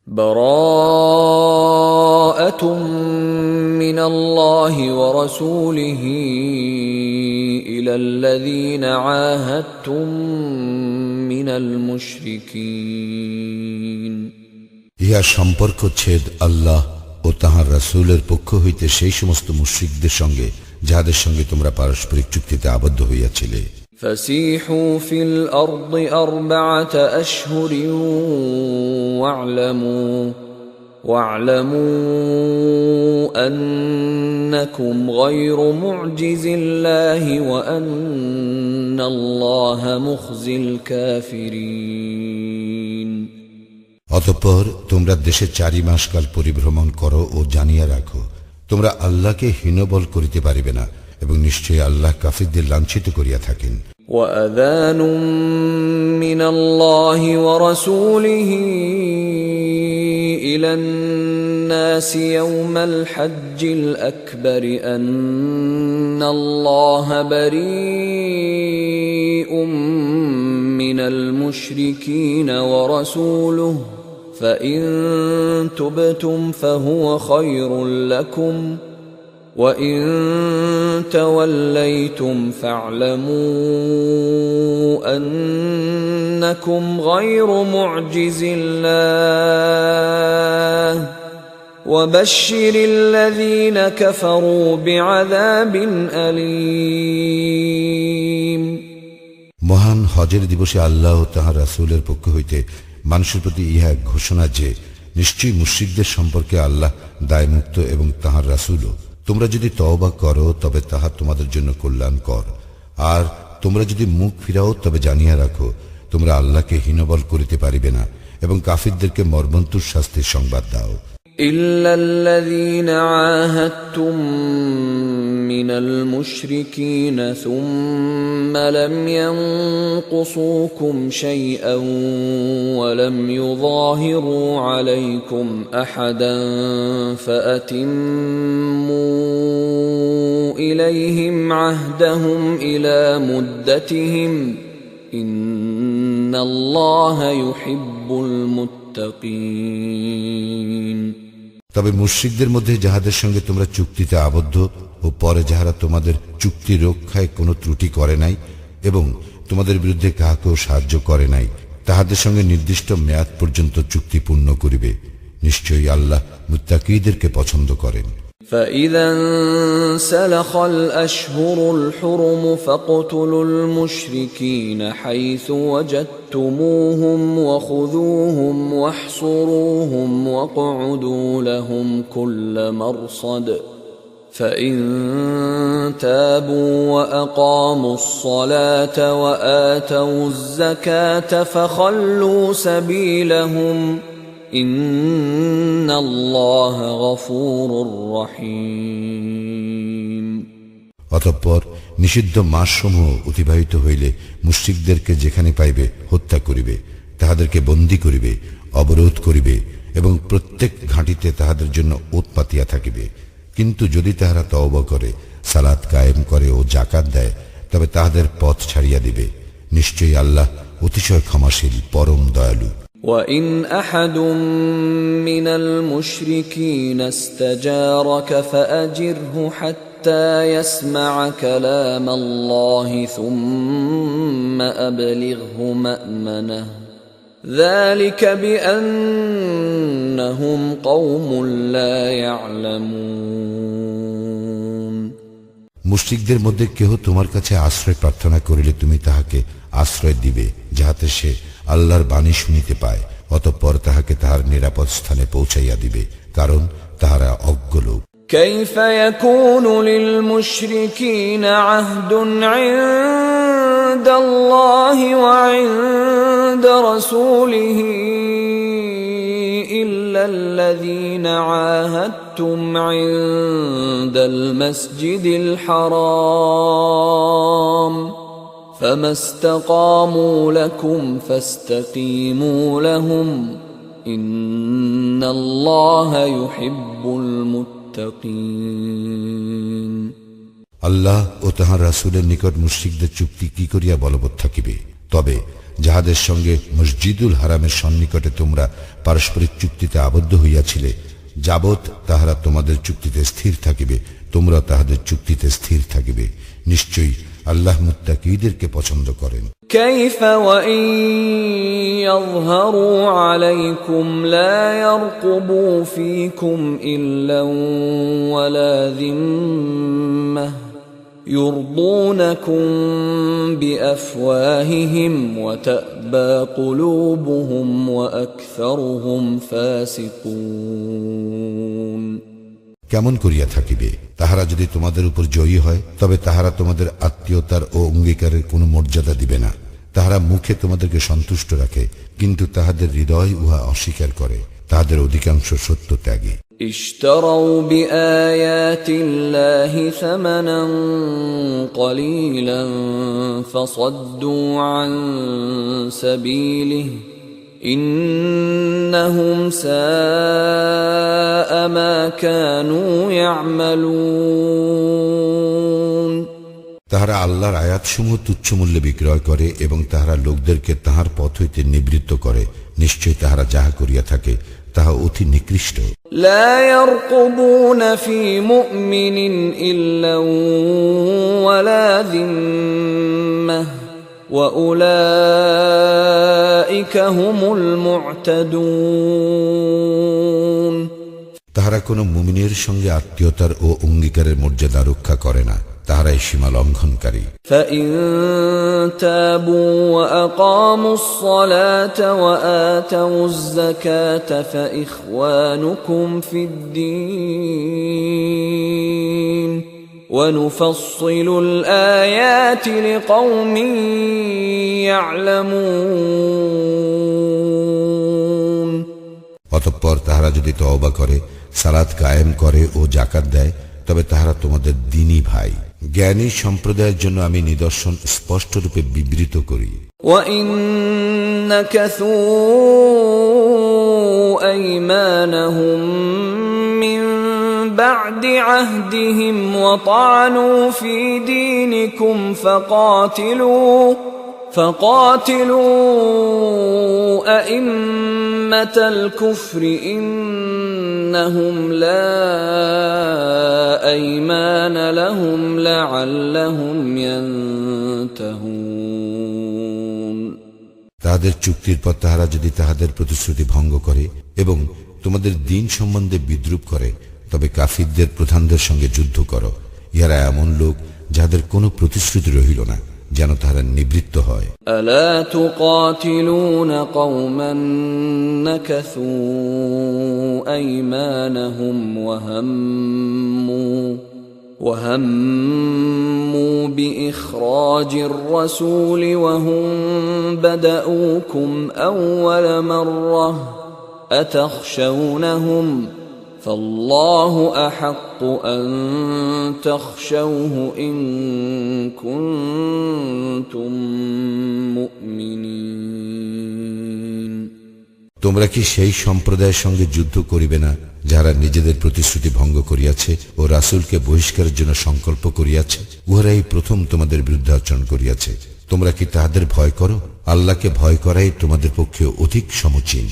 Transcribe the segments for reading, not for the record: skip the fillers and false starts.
براءة من الله ورسوله إلى الذين عاهدتم من المشركين ইহা সম্পর্ক ছেদ আল্লাহ ও তাহার রাসূলের পক্ষ হইতে সেই সমস্ত মুশরিকদের সঙ্গে যাহাদের সঙ্গে তোমরা পারস্পরিক চুক্তিতে আবদ্ধ হইয়াছিলে। فسيحوا في الأرض 4 أشهر واعلموا أنكم غير معجز الله وأن الله مخزي الكافرين অতঃপর তোমরা দেশে 4 মাস কাল পরিভ্রমণ করো ও জানিয়া রাখো তোমরা আল্লাহকে হীনবল করিতে পারিবে না এবং নিশ্চয়ই আল্লাহ কাফিরদের লাঞ্ছিত করিয়া থাকেন। وأذان من الله ورسوله إلى الناس يوم الحج الأكبر أن الله بريء من المشركين ورسوله فإن تبتم فهو خير لكم وَإِن تَوَلَّيْتُمْ فَاعْلَمُوا أَنَّكُمْ غَيْرُ مُعْجِزِ اللَّهِ وَبَشِّرِ الَّذِينَ كَفَرُوا بِعَذَابٍ أَلِيمٍ মহান হজের দিবসে আল্লাহ ও তাঁহার রাসূলের পক্ষ হইতে মানুষের প্রতি ইহা ঘোষণা যে নিশ্চয়ই মুশরিকদের সম্পর্কে আল্লাহ দায়মুক্ত এবং তাঁহার রাসূলও। তোমরা যদি তওবা করো তবে তাহা তোমাদের জন্য কল্যাণকর, আর তোমরা যদি মুখ ফিরাও তবে জানিয়া রাখো তোমরা আল্লাহকে হীনবল করিতে পারিবে না এবং কাফিরদেরকে মর্মন্তুর শাস্তির সংবাদ দাও। إلا الذين عاهدتم من المشركين ثم لم ينقصوكم شيئا ولم يظاهروا عليكم أحدا فأتموا إليهم عهدهم إلى مدتهم إن الله يحب المتقين তবে মুশরিকদের মধ্যে যাহাদের সঙ্গে তোমরা চুক্তিতে আবদ্ধ ও পরে যাহারা তোমাদের চুক্তি রক্ষায় কোনো ত্রুটি করে নাই এবং তোমাদের বিরুদ্ধে কাহাকেও সাহায্য করে নাই তাহাদের সঙ্গে নির্দিষ্ট মেয়াদ পর্যন্ত চুক্তি পূর্ণ করিবে। নিশ্চয়ই আল্লাহ মুত্তাকীদেরকে পছন্দ করেন। فَإِذَا انسَلَخَ الْأَشْهُرُ الْحُرُمُ فَاقْتُلُوا الْمُشْرِكِينَ حَيْثُ وَجَدتُّمُوهُمْ وَخُذُوهُمْ وَاحْصُرُوهُمْ وَاقْعُدُوا لَهُمْ كُلَّ مَرْصَدٍ فَإِن تَابُوا وَأَقَامُوا الصَّلَاةَ وَآتَوُا الزَّكَاةَ فَخَلُّوا سَبِيلَهُمْ ইন্নাল্লাহ গফুরুর রহিম। অতঃপর নিষিদ্ধ মাসসমূহ অতিবাহিত হইলে মুশরিকদেরকে যেখানে পাইবে হত্যা করিবে, তাহাদেরকে বন্দী করিবে, অবরোধ করিবে এবং প্রত্যেক ঘাঁটিতে তাহাদের জন্য ওত পাতিয়া থাকিবে। কিন্তু যদি তাহারা তওবা করে, সালাত কায়েম করে ও যাকাত দেয় তবে তাহাদের পথ ছাড়িয়া দিবে। নিশ্চয়ই আল্লাহ অতিশয় ক্ষমাশীল, পরম দয়ালু। وَإِنْ أَحَدٌ مِّنَ الْمُشْرِكِينَ اسْتَجَارَكَ فَأَجِرْهُ حَتَّى يَسْمَعَ كَلَامَ اللَّهِ ثُمَّ أَبْلِغْهُ مَأْمَنَهُ ذَلِكَ بِأَنَّهُمْ قَوْمٌ لَّا يَعْلَمُونَ মুশরিকদের মধ্যে কেহ তোমার কাছে আশ্রয় প্রার্থনা করিলে তুমি তাহাকে আশ্রয় দিবে যাহাতে সে আল্লাহর বাণী শুনিতে পায়, অতঃপর তাহাকে তাহার নিরাপদ স্থানে পৌঁছাইয়া দিবে, কারণ তাহারা অজ্ঞ লোক। كيف يكون للمشركين عهد عند الله وعند رسوله إلا الذين عاهدتم عند المسجد الحرام فما استقاموا لكم فاستقيموا لهم إن الله يحب المتقين আল্লাহ ও তাহার রাসূলের নিকট মুশরিকদের চুক্তি কি করিয়া বলবৎ থাকিবে? তবে যাহাদের সঙ্গে মসজিদুল হারামের সন্নিকটে তোমরা পারস্পরিক চুক্তিতে আবদ্ধ হইয়াছিলে, যাবৎ তাহারা তোমাদের চুক্তিতে স্থির থাকিবে, তোমরা তাহাদের চুক্তিতে স্থির থাকিবে। নিশ্চয়ই আল্লাহ মুত্তাকীদেরকে পছন্দ করেন। كيف وإن يظهروا عليكم لا يرقبوا فيكم إلا ولا ذمة يرضونكم بأفواههم وتأبى قلوبهم وأكثرهم فاسقون। কেমন করিয়া থাকিবে? তাহারা যদি তোমাদের উপর জয়ী হয়, তবে তাহারা তোমাদের আত্মীয়তার ও অঙ্গীকারের কোনো মর্যাদা দিবে না। তাহারা মুখে তোমাদেরকে সন্তুষ্ট রাখে, কিন্তু তাহাদের হৃদয় উহা অস্বীকার করে। তাহাদের অধিকাংশ সত্য ত্যাগী। اشتروا بآيات الله ثمنا قليلا فصدوا عن سبيله إنهم ساء ما كانوا يعملون। তাহারা আল্লাহর আয়াতসমূহ তুচ্ছ মূল্যে বিক্রয় করে এবং তাহারা লোকদেরকে তাহার পথ হইতে নিবৃত্ত করে। নিশ্চয় তাহারা যাহা করিয়া থাকে তাহা অতি নিকৃষ্ট। لا يرقبون في مؤمن إلا ولا ذمة وأولئك هم المعتدون। তাহারা কোন মুমিনের সঙ্গে আত্মীয়তার ও অঙ্গীকারের মর্যাদা রক্ষা করে না, তাহারাই সীমা লঙ্ঘনকারী। فإن تابوا وأقاموا الصلاة وآتوا الزكاة فإخوانكم في الدين ونفصل الآيات لقوم يعلمون। অতঃপর তাহারা যদি তওবা করে, সালাত কায়েম করে ও যাকাত দেয়, তবে তাহারা তোমাদের দ্বীনী ভাই। জ্ঞানী সম্প্রদায়ের জন্য আমি নিদর্শন স্পষ্টরূপে বিবৃত করি। وَإِن نَكَثُوا أَيْمَانَهُم مِّن بَعْدِ عَهْدِهِمْ وَطَعَنُوا فِي دِينِكُمْ فقاتلوا أئمة الكفر إنهم لا أيمان لهم لعلهم ينتهون। তাহাদের চুক্তির পর তাহারা যদি তাহাদের প্রতিশ্রুতি ভঙ্গ করে এবং তোমাদের দ্বীন সম্বন্ধে বিদ্রূপ করে, তবে কাফিরদের প্রধানদের সঙ্গে যুদ্ধ করো। ইহারা এমন লোক যাহাদের কোনো প্রতিশ্রুতি রহিল না, যেন তাহারা নিবৃত্ত হয়। ألا تقاتلون قوما نكثوا أيمانهم وهموا بإخراج الرسول وهم بدؤوكم أول مرة أتخشونهم فالله أحق أن تخشوه إن كنتم مؤمنين। তোমরা কি সেই সম্প্রদায়ের সঙ্গে যুদ্ধ করিবে না, যারা নিজেদের প্রতিশ্রুতি ভঙ্গ করিয়াছে ও রাসূলকে বহিষ্কারের জন্য সংকল্প করিয়াছে? উহারাই প্রথম তোমাদের বিরুদ্ধে আচরণ করিয়াছে। তোমরা কি তাহাদের ভয় করো? আল্লাহকে ভয় করাই তোমাদের পক্ষে অধিক সমীচীন,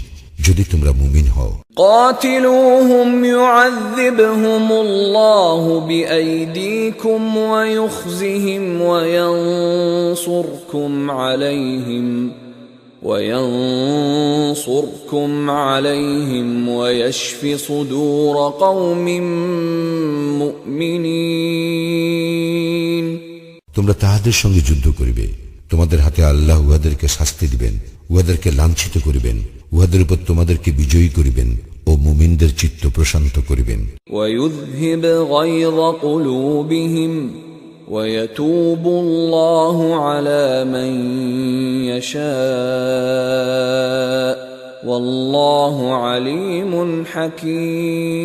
যদি তোমরা মুমিন হও। قاتلوهم يعذبهم الله بأيديكم ويخزهم وينصركم عليهم ويشف صدور قوم مؤمنين। তোমরা তাহাদের সঙ্গে যুদ্ধ করিবে, তোমাদের হাতে আল্লাহ উহাদেরকে শাস্তি দিবেন, উহাদেরকে লাঞ্ছিত করিবেন, উহাদের উপর তোমাদেরকে বিজয়ী করিবেন ও মুমিনদের চিত্ত প্রশান্ত করিবেন। ويذهب غيظ قلوبهم ويتوب الله على من يشاء والله عليم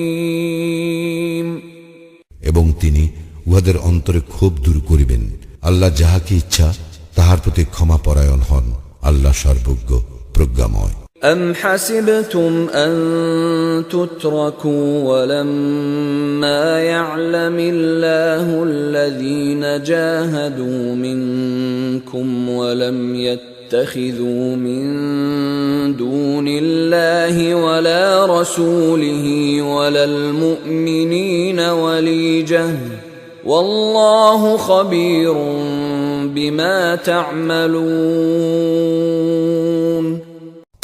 حكيم। এবং তিনি উহাদের অন্তরে ক্ষোভ দূর করিবেন। আল্লাহ যাহাকে ইচ্ছা তাহার প্রতি ক্ষমা পরায়ণ হন। আল্লাহ সর্বজ্ঞ প্রজ্ঞাময়। أم حسبتم أن تتركوا ولما يعلم الله الذين جاهدوا منكم ولم يتخذوا من دون الله ولا رسوله ولا المؤمنين وليجة والله خبير بما تعملون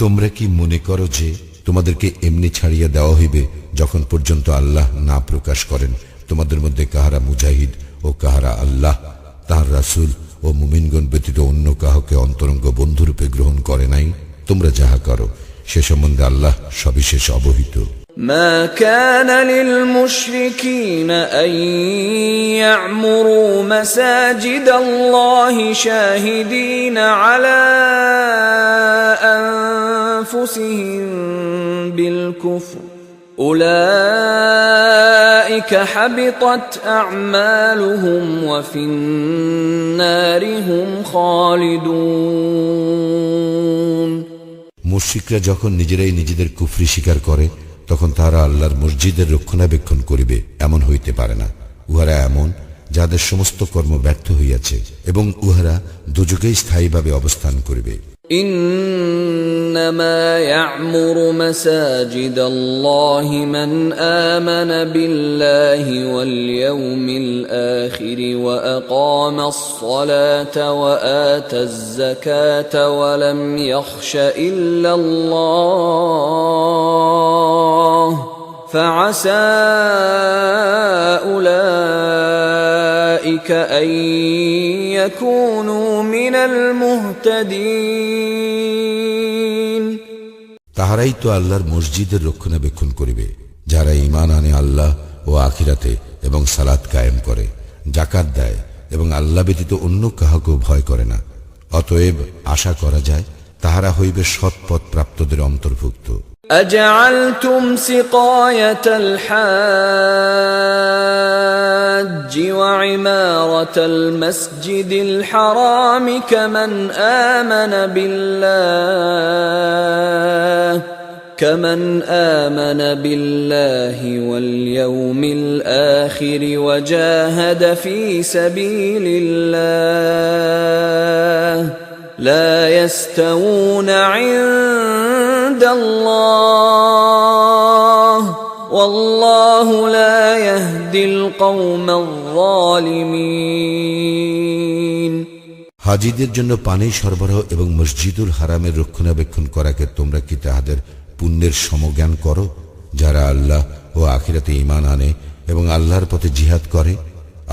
তোমরা কি মনে করো যে তোমাদেরকে এমনি ছাড়িয়ে দেওয়া হইবে যখন পর্যন্ত আল্লাহ না প্রকাশ করেন তোমাদের মধ্যে কাহারা মুজাহিদ ও কাহারা আল্লাহ তাহার রাসূল ও মুমিনগণ ব্যতীত অন্য কাহাকে অন্তরঙ্গ বন্ধুরূপে গ্রহণ করে নাই? তোমরা যাহা করো সে সম্বন্ধে আল্লাহ সবিশেষ অবহিত। ما كان للمشركين أن يعمروا مساجد الله شاهدين على أنفسهم بالكفر أولئك حبطت أعمالهم وفي النار هم خالدون মুশরিকরা যখন নিজেরাই নিজেদের কুফরি স্বীকার করে তখন তারা আল্লাহর মসজিদের রক্ষণাবেক্ষণ করিবে এমন হইতে পারে না। উহারা এমন যাদের সমস্ত কর্ম ব্যর্থ হইয়াছে এবং উহারা দুযোগেই স্থায়ীভাবে অবস্থান করিবে। إنما يعمر مساجد الله من آمن بالله واليوم الآخر وأقام الصلاة وآتى الزكاة ولم يخش إلا الله فعسى أولئك أن يكونوا من المهتدين তাহারাই তো আল্লাহর মসজিদের রক্ষণাবেক্ষণ করিবে যারা ঈমান আনে আল্লাহ ও আখিরাতে এবং সালাত কায়েম করে, যাকাত দেয় এবং আল্লাহ ব্যতীত অন্য কাহাকে ভয় করে না। অতএব আশা করা যায় তাহারা হইবে সৎপথ প্রাপ্তদের অন্তর্ভুক্ত। أجعلتم سقاية الحاج وعمارة المسجد الحرام كمن آمن بالله واليوم الآخر وجاهد في سبيل الله لا يستوون عند الله والله لا يهدي القوم الظالمين হাজীদের জন্য পানি সরবরাহ এবং মসজিদুল হারামের রক্ষণাবেক্ষণ করাকে তোমরা কি তাহাদের পুণ্যের সমজ্ঞান করো যারা আল্লাহ ও আখিরাতে ঈমান আনে এবং আল্লাহর পথে জিহাদ করে?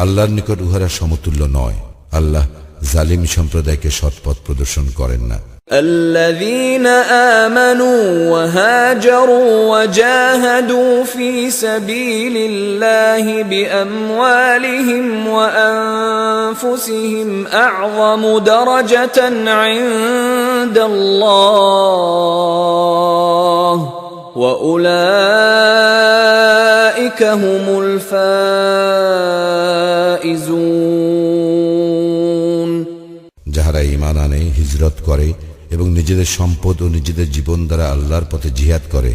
আল্লাহর নিকট উহারা সমতুল্য নয়। আল্লাহ জালিম সম্প্রদায়কে সৎপথ প্রদর্শন করেন না। الذين آمنوا وهاجروا وجاهدوا في سبيل الله بأموالهم وأنفسهم أعظم درجة عند الله وأولئك هم الفائزون যাহারা ঈমান আনে, হিজরত করে এবং নিজেদের সম্পদ ও নিজেদের জীবন দ্বারা আল্লাহর পথে জিহাদ করে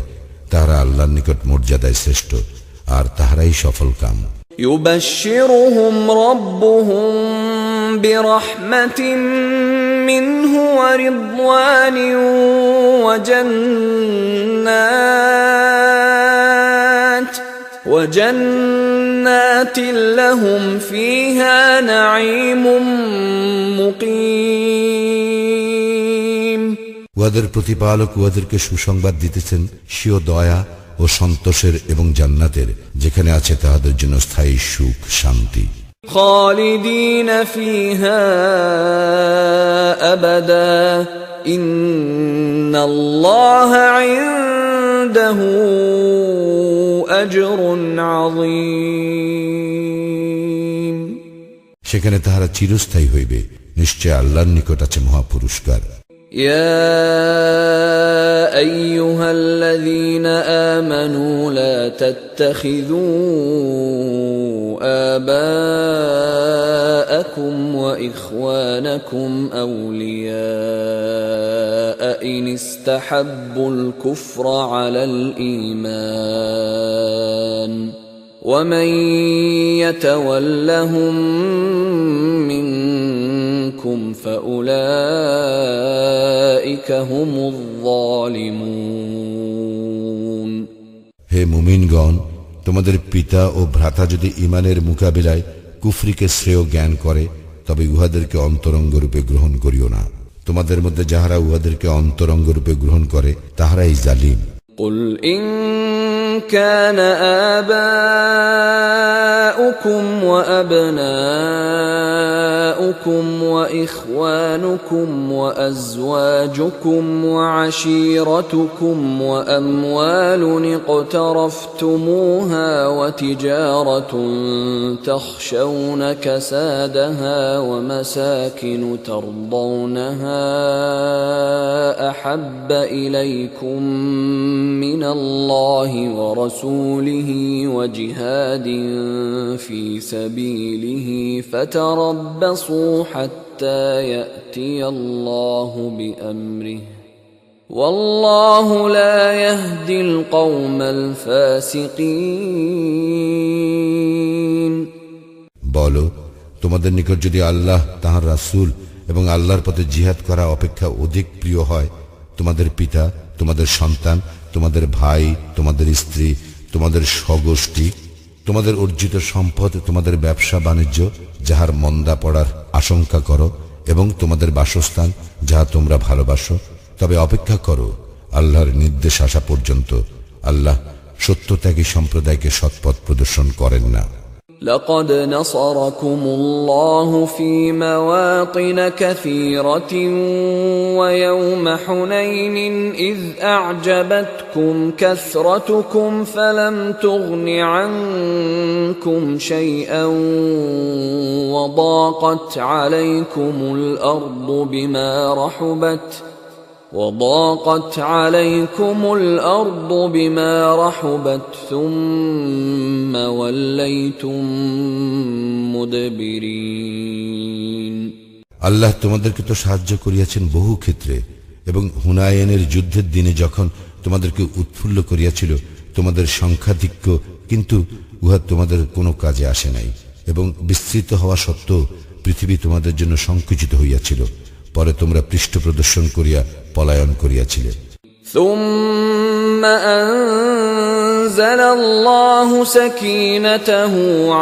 তাহারা আল্লাহর নিকট মর্যাদায় শ্রেষ্ঠ আর তাহারাই সফল কাম। يبشرهم ربهم برحمة منه ورضوان وجنات لهم فيها نعيم মুকিম উহাদের প্রতিপালক উহাদেরকে সুসংবাদ দিতেছেন স্বীয় দয়া ও সন্তোষের এবং জান্নাতের, যেখানে আছে তাহাদের জন্য স্থায়ী সুখ শান্তি। খালিদিন ফিহা আবাদা ইন্নাল্লাহা ইনদাহু আজরুন আযীম। সেখানে তাহারা চিরস্থায়ী হইবে, নিশ্চয় আল্লাহর নিকট আছে মহা পুরস্কার। يا أيها الذين آمنوا لا تتخذوا آباءكم وإخوانكم أولياء إن استحبوا الكفر على الإيمان ومن يتولهم منكم فأولئك هم الظالمون হে মুমিনগণ, তোমাদের পিতা ও ভ্রাতা যদি ঈমানের মোকাবিলায় কুফরিকে শ্রেয় জ্ঞান করে, তবে উহাদেরকে অন্তরঙ্গ রূপে গ্রহণ করিও না। তোমাদের মধ্যে যাহারা উহাদেরকে অন্তরঙ্গ রূপে গ্রহণ করে তাহারাই জালিম। قل إن كان آباؤكم وأبناؤكم وإخوانكم وأزواجكم وعشيرتكم وأموال اقترفتموها وتجارة تخشون كسادها ومساكن ترضونها أحب إليكم من الله ورسوله وجهاد في سبيله فتربصوا حتى يأتي الله بأمره والله لا يهدي القوم الفاسقين বলো, তোমাদের নিকট যদি আল্লাহ, তাঁর রাসূল এবং আল্লাহর পথে জিহাদ করা অপেক্ষা অধিক প্রিয় হয়, তোমাদের পিতা, তোমাদের সন্তান, তোমাদের ভাই, তোমাদের স্ত্রী, তোমাদের স্বগোষ্ঠী, তোমাদের অর্জিত সম্পদ, তোমাদের ব্যবসা বাণিজ্য যাহার মন্দা পড়ার আশঙ্কা করো, এবং তোমাদের বাসস্থান যাহা তোমরা ভালোবাসো, তবে অপেক্ষা করো আল্লাহর নির্দেশ আসা পর্যন্ত। আল্লাহ সত্যত্যাগী সম্প্রদায়কে সৎপথ প্রদর্শন করেন না। لقد نصركم الله في مواطن كثيرة ويوم حنين إذ أعجبتكم كثرتكم فلم تغن عنكم شيئا وضاقت عليكم الأرض بما رحبت ثم وليتم مدبرين আল্লাহ তোমাদেরকে তো সাহায্য করিয়াছেন বহু ক্ষেত্রে, এবং হুনায়নের যুদ্ধের দিনে যখন তোমাদেরকে উৎফুল্ল করিয়াছিল তোমাদের সংখ্যাধিক্য, কিন্তু উহা তোমাদের কোনো কাজে আসে নাই, এবং বিস্তৃত হওয়া সত্ত্বেও পৃথিবী তোমাদের জন্য সংকুচিত হইয়াছিল। পরে তোমরা পৃষ্ঠ প্রদর্শন করিয়া পলায়ন করিয়াছিলে। ثم أنزل الله سكينته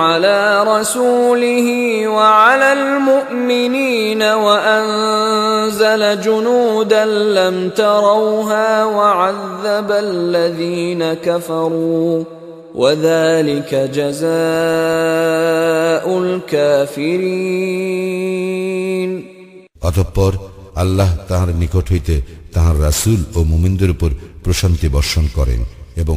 على رسوله وعلى المؤمنين وأنزل جنودا لم تروها وعذب الذين كفروا وذلك جزاء الكافرين অতঃপর আল্লাহ তাহার নিকট হইতে তাহার রাসূল ও মুমিনদের উপর প্রশান্তি বর্ষণ করেন, এবং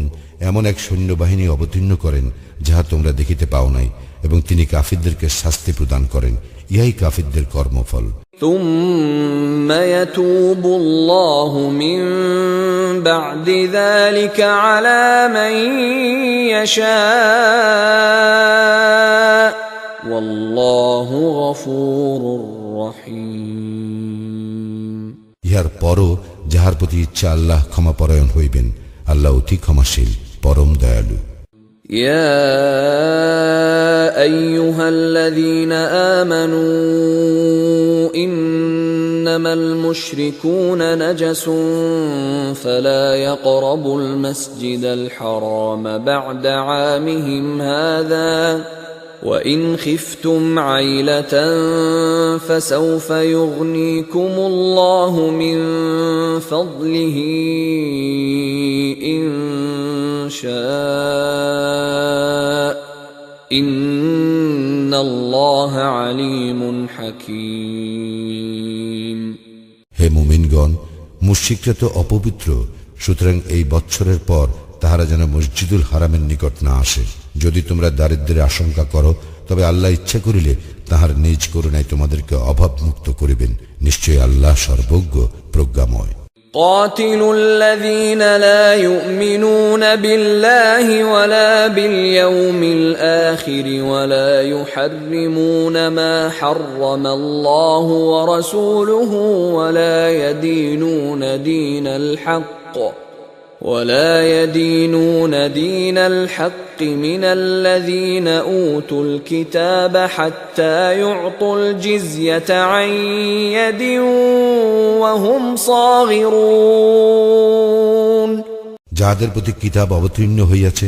এমন এক সৈন্যবাহিনী অবতীর্ণ করেন যাহা তোমরা দেখিতে পাও নাই, এবং তিনি কাফিরদেরকে শাস্তি প্রদান করেন। ইহাই কাফিরদের কর্মফল। ثم يتوب الله من بعد ذلك على من يشاء والله غفور رحيم ইহার পরও যাহার প্রতি ইচ্ছা আল্লাহ ক্ষমাপরায়ণ হইবেন, আল্লাহ অতি ক্ষমাশীল, পরম দয়ালু। يا أيها الذين آمنوا إنما المشركون نجس فلا يقربوا المسجد الحرام بعد عامهم هذا وإن خفتم عيلة فسوف يغنيكم الله من فضله إن شاء إن الله عليم حكيم হে মুমিনগণ, মুশরিকরা তো অপবিত্র, সুতরাং এই বৎসরের পর তাহারা যেন মসজিদুল হারামের নিকট না আসে। যদি তোমরা দারিদ্র্যের আশঙ্কা করো, তবে আল্লাহ ইচ্ছা করিলে তাহার নিজ করুণায় তোমাদেরকে অভাব মুক্ত করিবেন। নিশ্চয়ই আল্লাহ সর্বজ্ঞ, প্রজ্ঞাময়। قاتلوا الذين لا يؤمنون بالله ولا باليوم الآخر ولا يحرمون ما حرم الله ورسوله ولا يدينون دين الحق ولا يدينون دين الحق من الذين أوتوا الكتاب حتى يعطوا الجزية عن يد وهم صاغرون যাহাদের প্রতি কিতাব অবতীর্ণ হইয়াছে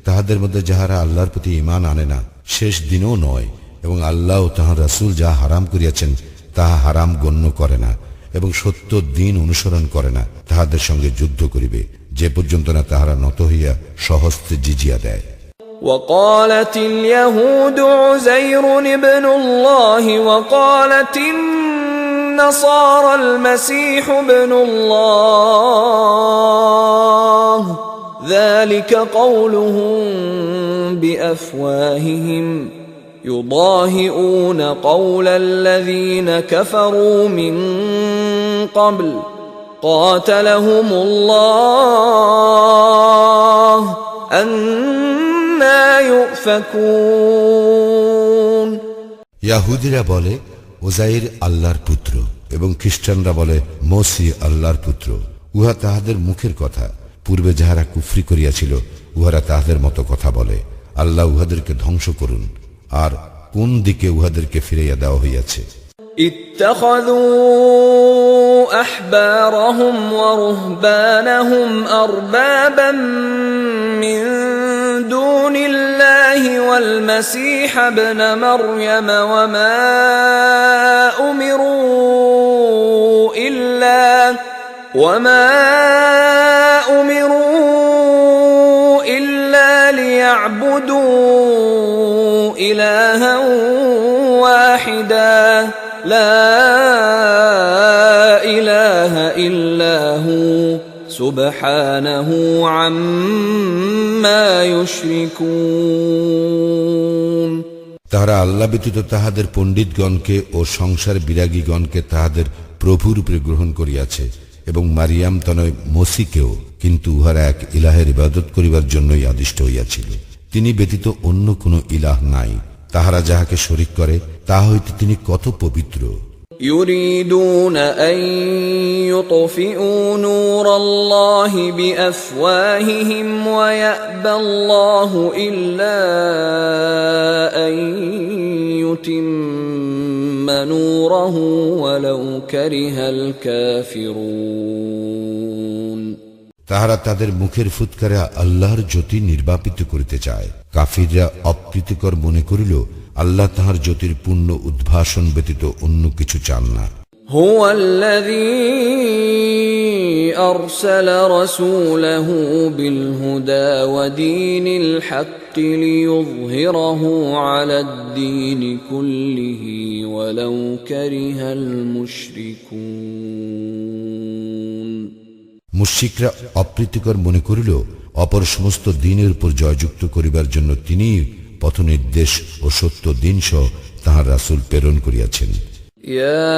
তাহাদের মধ্যে যাহারা আল্লাহর প্রতি ঈমান আনে না, শেষ দিনও নয়, এবং আল্লাহ ও তাহার রাসূল যাহা হারাম করিয়াছেন তাহা হারাম গণ্য করে না, এবং সত্য দিন অনুসরণ করে না, তাহাদের সঙ্গে যুদ্ধ করিবে, যে পর্যন্ত না তাহারা নত হইয়া স্বহস্তে জিজিয়া দেয়। وقالت اليهود عزير ابن الله وقالت النصارى المسيح ابن الله ذلك قولهم بأفواههم يضاهئون قول الذين كفروا من قبل قاتلهم الله أنى يؤفكون ইয়াহুদীরা বলে উজাইর আল্লাহর পুত্র এবং খ্রিস্টানরা বলে মসিহ আল্লাহর পুত্র। উহা তাহাদের মুখের কথা। পূর্বে যাহারা কুফরি করিয়াছিল উহারা তাহাদের মতো কথা বলে। আল্লাহ উহাদেরকে ধ্বংস করুন। আর কোন দিকে উহাদেরকে ফিরাইয়া দেওয়া হইয়াছে? اتخذوا أحبارهم ورهبانهم أربابا من دون الله والمسيح ابن مريم وما أمروا إلا ليعبدوا إلها واحدا لا إله إلا هو سبحانه عما يشركون তাহারা আল্লাহ ব্যতীত তাহাদের পণ্ডিতগণকে ও সংসার বিরাগীগণকে তাহাদের প্রভুর রূপে গ্রহণ করিয়াছে এবং মারিয়াম তনয় মসিকেও, কিন্তু উহারা এক ইলাহের ইবাদত করিবার জন্যই আদিষ্ট হইয়াছিল। তিনি ব্যতীত অন্য কোন ইলাহ নাই। তাহারা যাহাকে শরীক করে তাহা হইতে তিনি কত পবিত্র। يريدون أن يطفئوا نور الله بأفواههم ويأبى الله إلا أن يتم نوره ولو كره الكافرون তাহারা তাদের মুখের ফুৎকারে আল্লাহর জ্যোতি নির্বাপিত করিতে চায়। কাফিররা অপ্রীতিকর মনে করিল আল্লাহ তাহার জ্যোতির পূর্ণ উদ্ভাসন ব্যতীত অন্য কিছু চান না। هو الذي أرسل رسوله بالهدى ودين الحق ليظهره على الدين كله ولو كره المشركون মুশরিকরা অপ্রীতিকর মনে করিল অপর সমস্ত দিনের উপর জয়যুক্ত করিবার জন্য তিনি পথ নির্দেশ ও সত্য দিন সহ তাহার রাসূল প্রেরণ করিয়াছেন। يا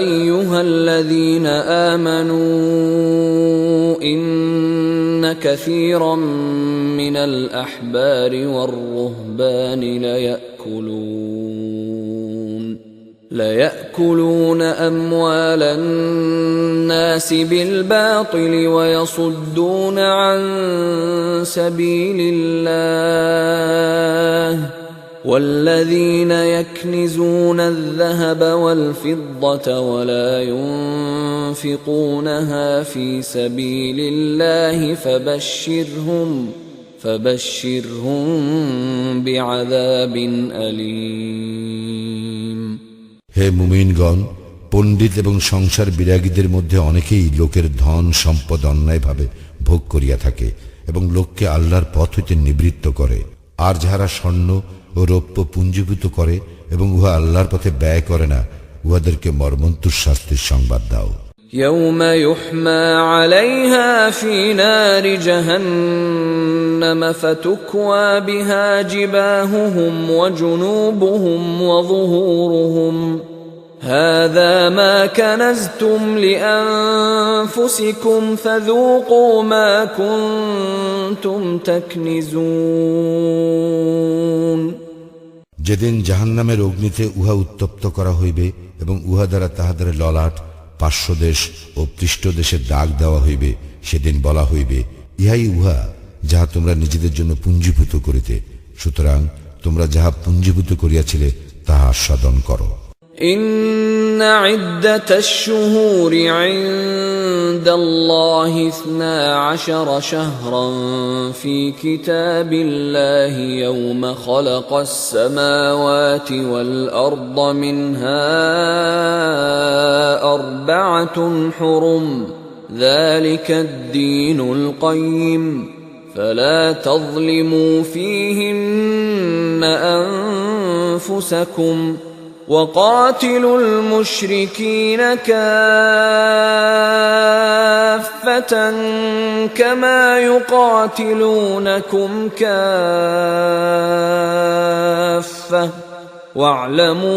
أيها الذين آمنوا إن كثيرا من الأحبار والرهبان ليأكلون أموال الناس بالباطل ويصدون عن سبيل الله والذين يكنزون الذهب والفضة ولا ينفقونها في سبيل الله فبشرهم بعذاب أليم হে মুমিনগণ, পণ্ডিত এবং সংসার বিরাগীদের মধ্যে অনেকেই লোকের ধন সম্পদ অন্যায়ভাবে ভোগ করিয়া থাকে এবং লোককে আল্লাহর পথ হইতে নিবৃত্ত করে। আর যাহারা স্বর্ণ ও রৌপ্য পুঞ্জীভূত করে এবং উহা আল্লাহর পথে ব্যয় করে না, উহাদেরকে মর্মন্তুর শাস্তির সংবাদ দাও। يوم يحمى عليها في نار جهنم فتكوى بها جباههم وجنوبهم وظهورهم هذا ما كنزتم لأنفسكم فذوقوا ما كنتم تكنزون যেদিন জাহান্নামের অগ্নিতে উহা উত্তপ্ত করা হইবে এবং উহা দ্বারা তাহাদের ললাট, পার্শ্বদেশ ও পৃষ্ঠদেশের দাগ দেওয়া হইবে। সেদিন বলা হইবে, ইহাই উহা যাহা তোমরা নিজেদের জন্য পুঞ্জীভূত করিতে, সুতরাং তোমরা যাহা পুঞ্জীভূত করিয়াছিলে তাহা আস্বাদন করো। إن عدة الشهور عند الله 12 شهرا في كتاب الله يوم خلق السماوات والأرض منها 4 حرم ذلك الدين القيم فلا تظلموا فيهن أنفسكم وقاتلوا المشركين كافة كما يقاتلونكم كافة واعلموا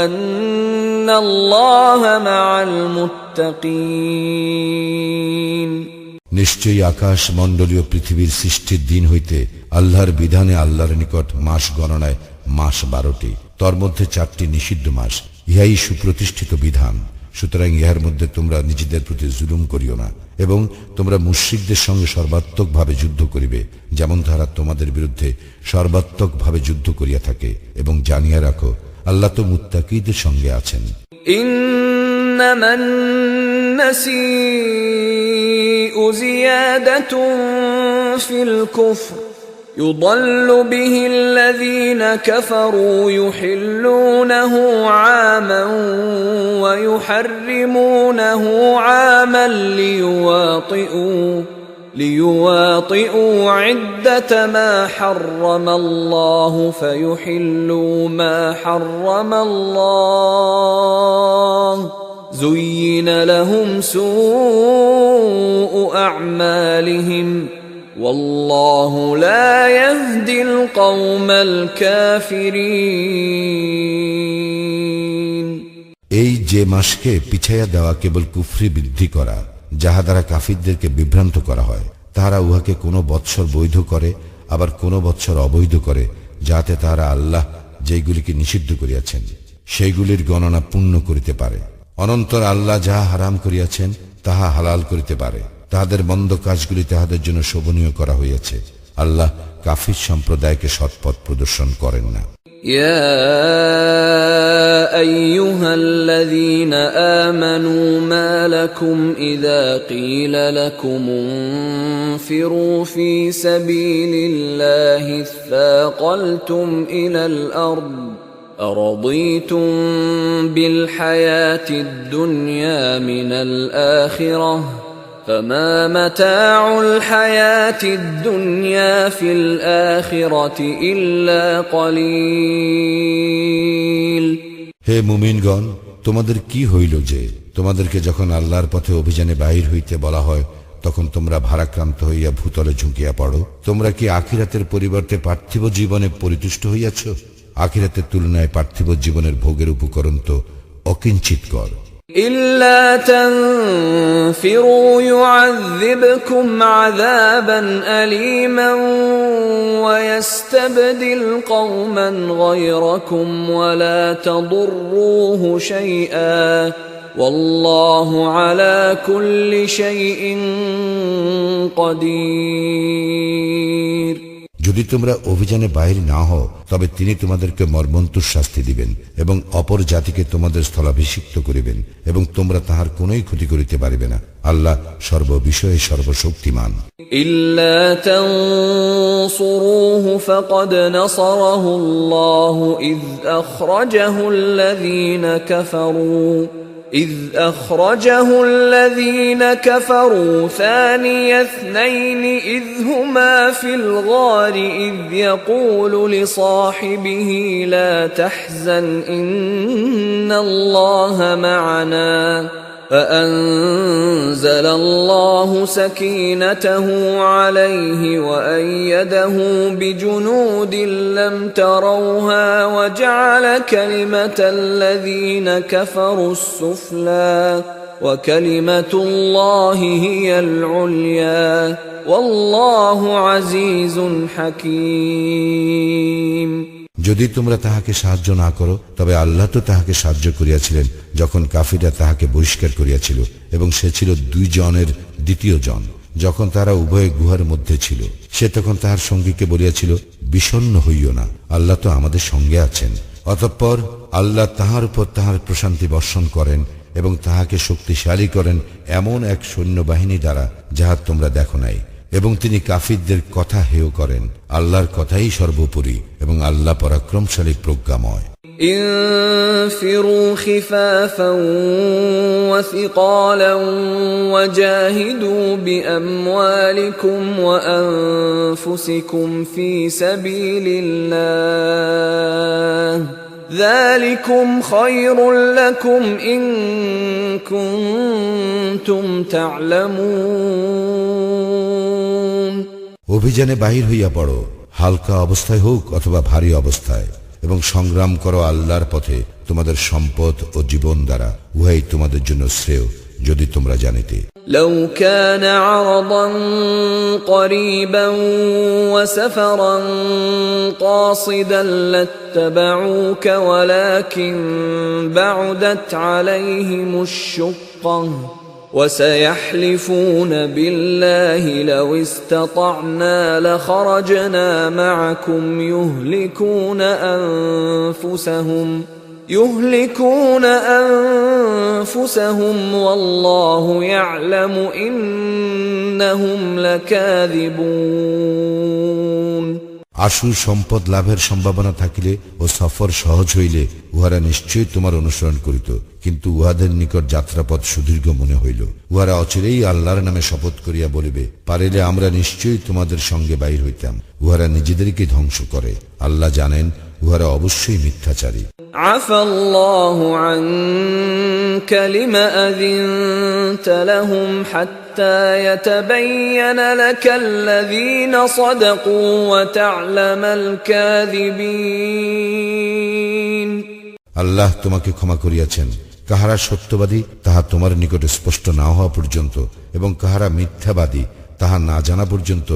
أن الله مع المتقين নিশ্চয়ই আকাশ মণ্ডলীয় পৃথিবীর সৃষ্টির দিন হইতে আল্লাহর বিধানে আল্লাহর নিকট মাস গণনায় মাস 12টি, তর মধ্যে 4টি নিষিদ্ধ মাস। ইহাই সুপ্রতিষ্ঠিত বিধান। সুতরাং ইহার মধ্যে তোমরা নিজেদের প্রতি জুলুম করিও না এবং তোমরা মুশরিকদের সঙ্গে সর্বাত্মকভাবে যুদ্ধ করিবে, যেমন তারা তোমাদের বিরুদ্ধে সর্বাত্মকভাবে যুদ্ধ করিয়া থাকে। এবং জানিয়া রাখো, আল্লাহ তো মুত্তাকীদের সঙ্গে আছেন। إنما النسيء زيادة في الكفر يضل به الذين كفروا يحلونه عاما ويحرمونه عاما ليواطئوا عدة ما حرم الله فيحلوا ما حرم الله زين لهم سوء أعمالهم والله لا يهدي القوم الكافرين এই যে মাসকে পিছাইয়া দেওয়া কেবল কুফরি বৃদ্ধি করা, যাহা দ্বারা কাফিরদেরকে বিভ্রান্ত করা হয়, তাহারা উহাকে কোনো বৎসর বৈধ করে, আবার কোনো বৎসর অবৈধ করে, যাতে তাহারা আল্লাহ যেইগুলিকে নিষিদ্ধ করিয়াছেন সেইগুলির গণনা পূর্ণ করিতে পারে। অনন্তর আল্লাহ যাহা হারাম করিয়াছেন তাহা হালাল করিতে পারে। তাহাদের মন্দ কাজগুলি তাহাদের জন্য শোভনীয় করা হইয়াছে। আল্লাহ কাফির সম্প্রদায়কে সৎপথ প্রদর্শন করেন না। يا أيها الذين آمنوا ما لكم إذا قيل لكم انفروا في سبيل الله اثاقلتم إلى الأرض أرضيتم بالحياة الدنيا من الآخرة فما متاع الحياة الدنيا في الآخرة إلا قليل হে মুমিনগণ, তোমাদের কি হইল যে তোমাদেরকে যখন আল্লাহর পথে অভিযানে বাহির হইতে বলা হয় তখন তোমরা ভারাক্রান্ত হইয়া ভূতলে ঝুঁকিয়া পড়ো? তোমরা কি আখিরাতের পরিবর্তে পার্থিব জীবনে পরিতুষ্ট হইয়াছ? আখিরাতের তুলনায় পার্থিব জীবনের ভোগের উপকরণ তো অকিঞ্চিতকর। إلا تنفروا يعذبكم عذابا أليما ويستبدل قوما غيركم ولا تضروه شيئا والله على كل شيء قدير যদি তোমরা অভিযানে বাহির না হও তবে তিনি তোমাদেরকে মর্মন্তুর শাস্তি দিবেন এবং অপর জাতিকে তোমাদের স্থলাভিষিক্ত করিবেন এবং তোমরা তাহার কোনোই ক্ষতি করিতে পারিবে না। আল্লাহ সর্ববিষয়ে সর্বশক্তিমান। إلا تنصروه فقد نصره الله إذ أخرجه الذين كفروا ثاني اثنين إذ هما في الغار إذ يقول لصاحبه لا تحزن إن الله معنا فأنزل الله سكينته عليه وأيده بجنود لم تروها وجعل كلمة الذين كفروا السفلى وكلمة الله هي العليا والله عزيز حكيم যদি তোমরা তাহাকে সাহায্য না করো, তবে আল্লাহ তো তাহাকে সাহায্য করিয়াছিলেন যখন কাফিররা তাহাকে বহিষ্কার করিয়াছিল, এবং সে ছিল 2 জনের দ্বিতীয় জন। যখন তারা উভয়ে গুহার মধ্যে ছিল, সে তখন তাহার সঙ্গীকে বলিয়াছিল, বিষণ্ণ হইও না, আল্লাহ তো আমাদের সঙ্গে আছেন। অতঃপর আল্লাহ তাহার উপর তাহার প্রশান্তি বর্ষণ করেন এবং তাহাকে শক্তিশালী করেন এমন এক সৈন্যবাহিনী দ্বারা যাহা তোমরা দেখো নাই, এবং তিনি কাফিরদের কথা হেয় করেন। আল্লাহর কথাই সর্বোপরি, এবং আল্লাহ পরাক্রমশালী প্রজ্ঞাময়। انفروا خفافا وثقالا وجاهدوا بأموالكم وأنفسكم في سبيل الله ذلكم خير لكم إن كنتم تعلمون। অভিযানে বাহির হইয়া পড়ো, হালকা অবস্থায় হোক অথবা ভারী অবস্থায়, এবং সংগ্রাম করো আল্লাহর পথে তোমাদের সম্পদ ও জীবন দ্বারা, উহাই তোমাদের জন্য শ্রেয় যদি তোমরা জানিতে। لو كان عرضا قريبا وسفرا قاصدا لاتبعوك ولكن بعدت عليهم الشقة وسيحلفون بالله لو استطعنا لخرجنا معكم يهلكون أنفسهم والله يعلم إنهم لكاذبون। আশু সম্পদ লাভের সম্ভাবনা থাকিলে ও সফর সহজ হইলে উহারা নিশ্চয়ই তোমার অনুসরণ করিত, কিন্তু উহাদের নিকট যাত্রাপথ সুদীর্ঘ মনে হইল। উহারা অচিরেই আল্লাহর নামে শপথ করিয়া বলিবে, পারিলে আমরা নিশ্চয়ই তোমাদের সঙ্গে বাইর হইতাম। উহারা নিজেদেরকে ধ্বংস করে, আল্লাহ জানেন উহারা অবশ্যই মিথ্যাচারী। عفى الله عنك لما أذنت لهم حتى يتبين لك الذين صدقوا وتعلم الكاذبين। আল্লাহ তোমাকে ক্ষমা করিয়াছেন, কাহারা সত্যবাদী তাহা তোমার নিকট স্পষ্ট না হওয়া পর্যন্ত, এবং কাহারা মিথ্যাবাদী তাহা না জানা পর্যন্ত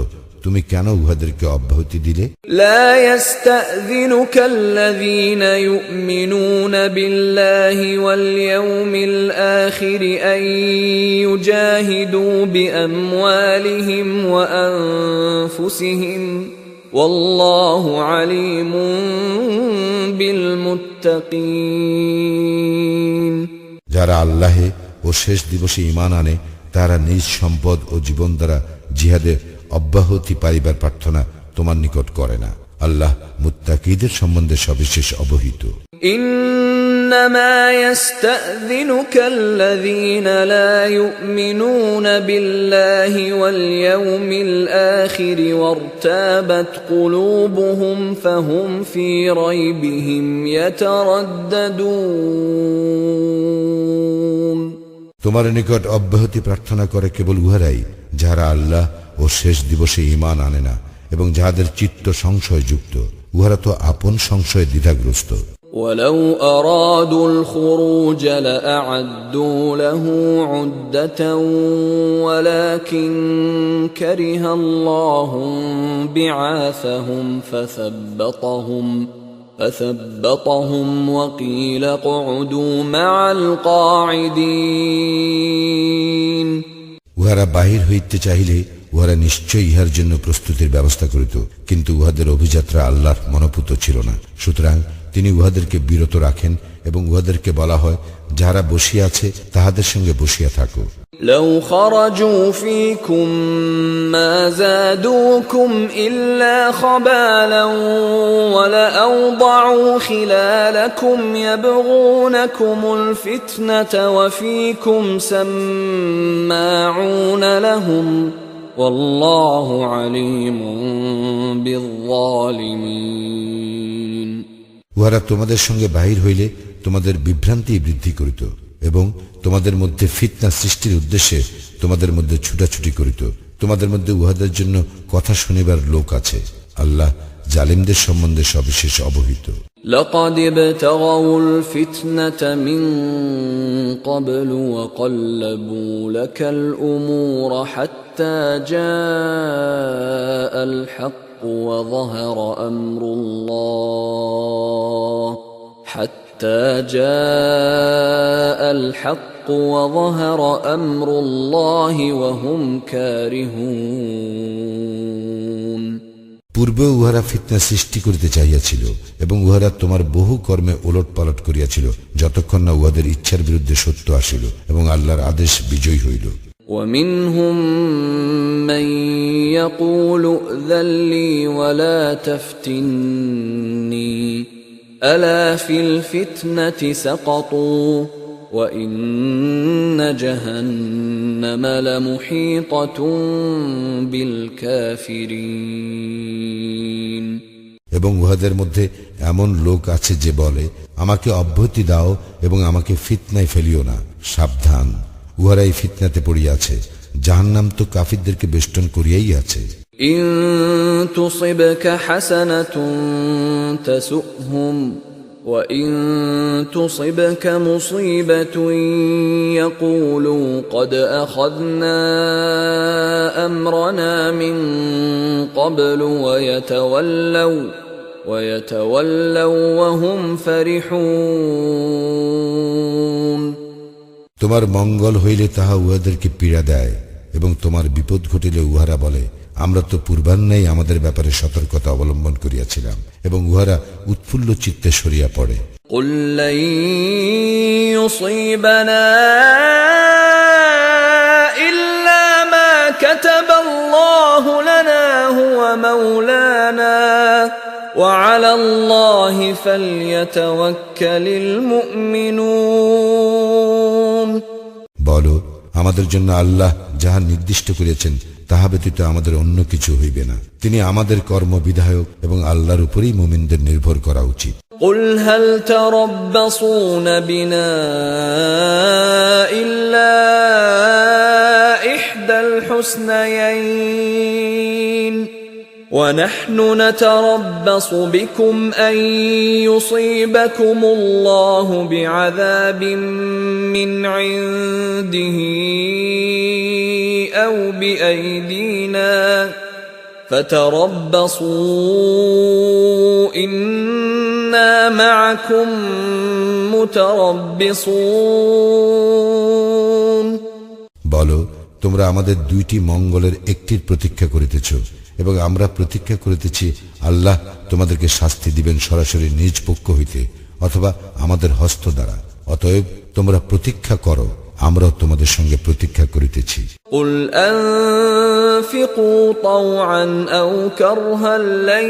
তুমি কেন উহাদেরকে অব্যাহতি দিলে? لا يستأذنك الذين يؤمنون بالله واليوم الآخر أن يجاهدوا بأموالهم وأنفسهم والله عليم بالمتقين। যারা আল্লাহে ও শেষ দিবসে ঈমান আনে, তারা নিজ সম্পদ ও জীবন দ্বারা জিহাদে অব্যাহতি পাইবার প্রার্থনা তোমার নিকট করে না। আল্লাহ মুত্তাকীদের সম্বন্ধে সবিশেষ অবহিত। إنما يستأذنك الذين لا يؤمنون بالله واليوم الآخر وارتابت قلوبهم فهم في ريبهم يترددون। তোমার নিকট অব্যাহতি প্রার্থনা করে কেবল উহারাই যাহারা আল্লাহ ও শেষ দিবসে ঈমান আনে না, এবং যাহাদের চিত্ত সংশয়যুক্ত, উহারা তো আপন সংশয়ে দ্বিধাগ্রস্ত। ولو أرادوا الخروج لأعدوا له عدة ولكن كره الله بعاثهم فثبطهم وقيل اقعدوا مع القاعدين। উহারা বাহির হইতে চাহিলে উহারা নিশ্চয়ই ইহার জন্য প্রস্তুতির ব্যবস্থা করিত, কিন্তু উহাদের অভিযাত্রা আল্লাহর মনোপুত ছিল না। সুতরাং তিনি উহাদেরকে বিরত রাখেন, এবং উহাদেরকে বলা হয়, যাহারা বসিয়া আছে তাহাদের সঙ্গে বসিয়া থাকো। لو خرجوا فيكم ما زادوكم إلا خبالا ولأوضعوا خلالكم يبغونكم الفتنة وفيكم سماعون لهم والله عليم بالظالمين। উহারা তোমাদের সঙ্গে বাহির হইলে তোমাদের বিভ্রান্তি বৃদ্ধি করিত, এবং তোমাদের মধ্যে ফিতনা সৃষ্টির উদ্দেশ্যে তোমাদের মধ্যে ছুটাছুটি করিত। তোমাদের মধ্যে উহাদের জন্য কথা শুনিবার লোক আছে। আল্লাহ জালিমদের সম্বন্ধে সবিশেষ অবহিত। لقد ابتغوا الفتنة من قبل وقلبوا لك الأمور حتى جاء الحق وظهر أمر الله حتى جاء الحق وظهر أمر الله وهم كارهون পূর্বে উহারা ফিতনা সৃষ্টি করিতে চাইয়াছিল এবং উহারা তোমার বহু কর্মে ওলট পালট করিয়াছিল যতক্ষণ না উহাদের ইচ্ছার বিরুদ্ধে সত্য আসিল এবং আল্লাহর আদেশ বিজয়ী হইল। ومنهم من يقول ائذن لي ولا تفتني ألا في الفتنة سقطوا وإن جهنم لمحيطة بالكافرين এবং উহাদের মধ্যে এমন লোক আছে যে বলে, আমাকে অব্যাহতি দাও এবং আমাকে ফিতনায় ফেলিও না। সাবধান, উহারা এই ফিতনাতে পড়িয়াছে, জাহান্নাম তো কাফিরদেরকে বেষ্টন করিয়াই আছে। ইন তুসিবকা হাসানাতুন তাসুহম ওয়া ইন তুসিবকা মুসিবাতুন ইয়াকুলু ক্বাদ আখাযনা আমরানা মিন ক্বাবলু ওয়া ইয়াতাওয়াল্লাউ ওয়া হুম ফারিহুন। তোমার মঙ্গল হইলে তাহা উহাদেরকে পীড়া দেয় এবং তোমার বিপদ ঘটিলে উহারা বলে, আমরা তো পূর্বান্নেই আমাদের ব্যাপারে সতর্কতা অবলম্বন করিয়াছিলাম, এবং উহারা উৎফুল্ল চিত্তে সরিয়া পড়ে। কুল লা ইউসিবানা ইল্লা মা কাতাবাল্লাহু লানা হুয়া মাওলানা ওয়া আলাল্লাহি ফালইয়াতাওয়াক্কালিল মুমিনুন। বলো, আমাদের জন্য আল্লাহ যাহা নির্দিষ্ট করিয়াছেন তাহা ব্যতীত আমাদের অন্য কিছু হইবে না। তিনি আমাদের কর্ম বিধায়ক এবং আল্লাহর উপরেই মুমিনদের নির্ভর করা উচিত। কুল হাল তারাব্বাসুনা বিনা ইল্লা ইহদাল হুসনায়াইন ونحن نتربص بكم أن يصيبكم الله بعذاب من عنده أو بأيدينا فتربصوا إنا معكم متربصون। বলো, তোমরা আমাদের দুইটি মঙ্গলের একটির প্রতীক্ষা করিতেছ এবং আমরা প্রতীক্ষা করিতেছি আল্লাহ তোমাদেরকে শাস্তি দিবেন সরাসরি নিজ পক্ষ হইতে অথবা আমাদের হস্ত দ্বারা। অতএব তোমরা প্রতীক্ষা করো, আমরাও তোমাদের সঙ্গে প্রতীক্ষা করিতেছি। কুল আনফিকু তাওআন আও কারহান লান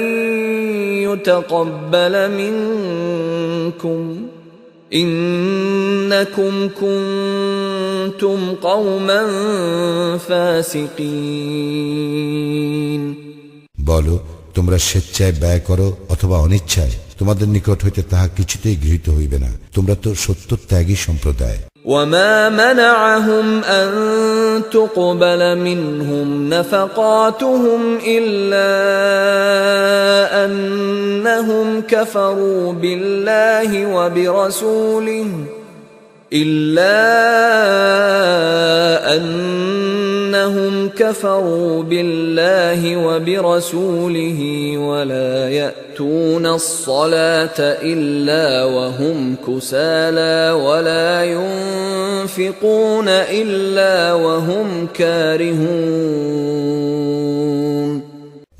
ইউতাকাব্বাল মিনকুম ইন্নাকুম কুনতুম কওমান ফাসিকিন। বলো, তোমরা স্বেচ্ছায় ব্যয় করো অথবা অনিচ্ছায়, তোমাদের নিকট হইতে তাহা কিছুতেই গৃহীত হইবে না। তোমরা তো সত্যত্যাগী সম্প্রদায়। وما منعهم أن تقبل منهم نفقاتهم إلا أنهم كفروا بالله وبرسوله ولا يأتون الصلاة إلا وهم كسالى ولا ينفقون إلا وهم كارهون।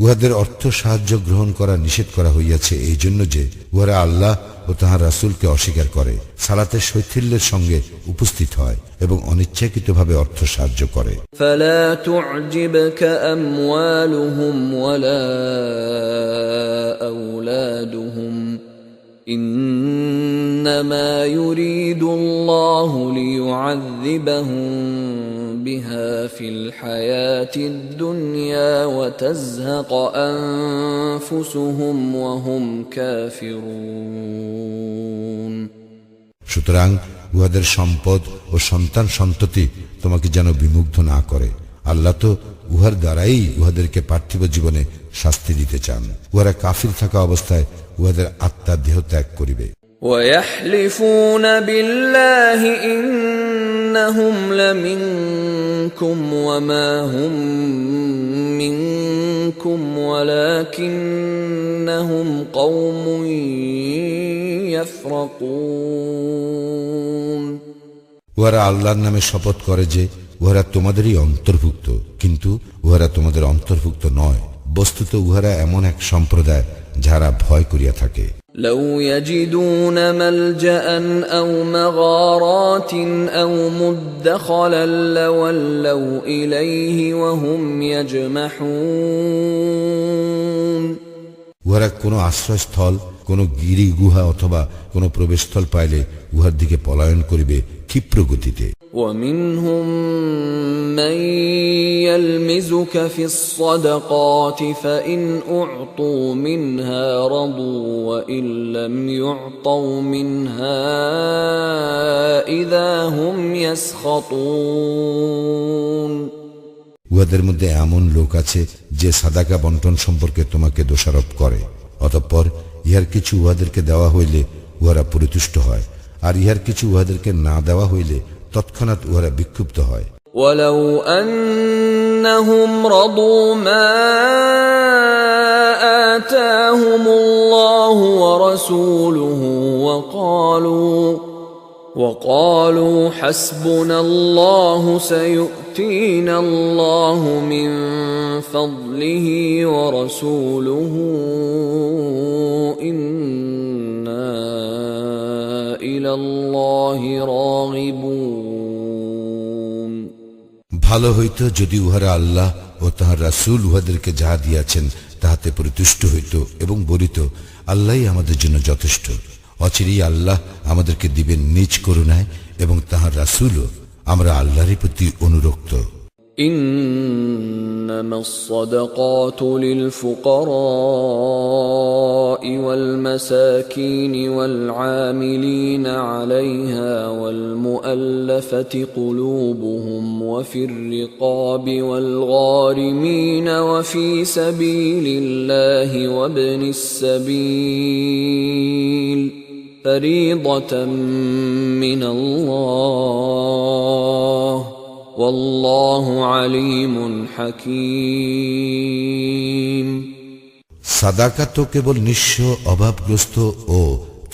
উহাদের অর্থ সাহায্য গ্রহণ করা নিষেধ করা হইয়াছে এই জন্য যে উহারা আল্লাহ ও তাহার রাসূলকে অস্বীকার করে, সালাতের শৈথিল্যের সঙ্গে উপস্থিত হয় এবং অনিচ্ছাকৃতভাবে অর্থ সাহায্য করে। فلا تعجبك أموالهم ولا أولادهم إنما يريد الله ليعذبهم بها في الحياة الدنيا وتزهق أنفسهم وهم كافرون। সুতরাং উহাদের সম্পদ ও সন্তান সন্ততি তোমাকে যেন বিমুগ্ধ না করে। আল্লাহ তো উহার দ্বারাই উহাদেরকে পার্থিব জীবনে শাস্তি দিতে চান। উহারা কাফির থাকা অবস্থায় উহাদের আত্মা দেহ ত্যাগ করিবে। ويحلفون بالله إنهم لمنكم وما هم منكم ولكنهم ولكنهم قوم يفرقون উহারা আল্লাহর নামে শপথ করে যে উহারা তোমাদেরই অন্তর্ভুক্ত, কিন্তু উহারা তোমাদের অন্তর্ভুক্ত নয়। বস্তুত উহারা এমন এক সম্প্রদায় যারা ভয় করিয়া থাকে। لو يجدون ملجأ أو مغارات أو مدخلا لولوا إليه وهم يجمحون উহারা কোনো আশ্রয়স্থল, কোনো গিরি গুহা অথবা কোনো প্রবেশস্থল পাইলে উহার দিকে পলায়ন করিবে ক্ষিপ্র গতিতে। ومنهم من يلمزك في الصدقات فإن أعطوا منها رضوا وإن لم يعطوا منها إذا هم يسخطون উহাদের মধ্যে এমন লোক আছে যে সাদাকা বন্টন সম্পর্কে তোমাকে দোষারোপ করে, অতঃপর ইহার কিছু উহাদেরকে দেওয়া হইলে উহারা পরিতুষ্ট হয়, আর ইহার কিছু উহাদেরকে না দেওয়া হইলে তৎক্ষণাৎ উহারা বিক্ষুব্ধ হয়। ولو أنهم رضوا ما آتاهم الله ورسوله وقالوا حسبنا الله سيؤتينا الله من فضله ورسوله إنا إلى الله راغبون ভালো হইত যদি উহারা আল্লাহ ও তাহার রাসূল উহাদেরকে যাহা দিয়াছেন তাহাতে পরিতুষ্ট হইত এবং বলিত, আল্লাহই আমাদের জন্য যথেষ্ট। অচিরেই আল্লাহ আমাদেরকে দিবেন নিজ করুণায় এবং তাহার রাসূলও, আমরা আল্লাহরই প্রতি অনুরক্ত। إنما الصدقات للفقراء والمساكين والعاملين عليها والمؤلفة قلوبهم وفي الرقاب والغارمين وفي سبيل الله وابن السبيل فريضة من الله والله عليم حكيم সাদাকা তো কেবল নিঃস্ব, অভাবগ্রস্ত ও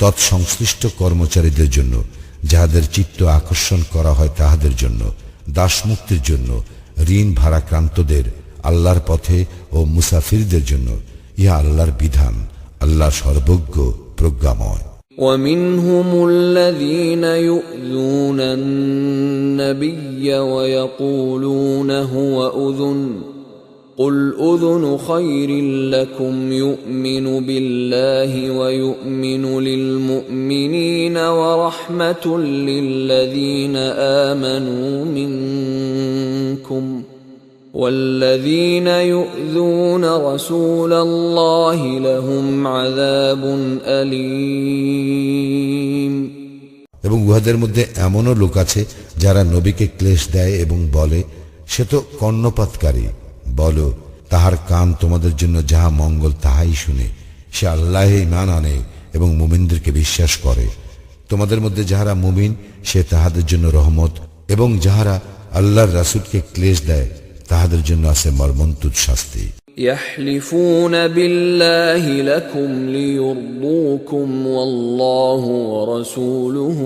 তৎসংশ্লিষ্ট কর্মচারীদের জন্য, যাহাদের চিত্ত আকর্ষণ করা হয় তাহাদের জন্য, দাসমুক্তির জন্য, ঋণ ভারাক্রান্তদের, আল্লাহর পথে ও মুসাফিরদের জন্য। ইহা আল্লাহর বিধান, আল্লাহ সর্বজ্ঞ প্রজ্ঞাময়। ومنهم الذين يؤذون النبي ويقولون هو أذن قل أذن خير لكم يؤمن بالله ويؤمن للمؤمنين ورحمة للذين آمنوا منكم والذين يؤذون رسول الله لهم عذاب أليم এবং উহাদের মধ্যে এমনও লোক আছে যারা নবীকে ক্লেশ দেয় এবং বলে, সে তো কর্ণপাতকারী। বলো, তাহার কান তোমাদের জন্য যাহা মঙ্গল তাহাই শুনে। সে আল্লাহে ঈমান আনে এবং মুমিনদেরকে বিশ্বাস করে। তোমাদের মধ্যে যাহারা মুমিন সে তাহাদের জন্য রহমত, এবং যাহারা আল্লাহর রাসূলকে ক্লেশ দেয় তাহাদের জন্য আছে মর্মন্তুদ শাস্তি। يحلفون بالله لكم ليرضوكم والله ورسوله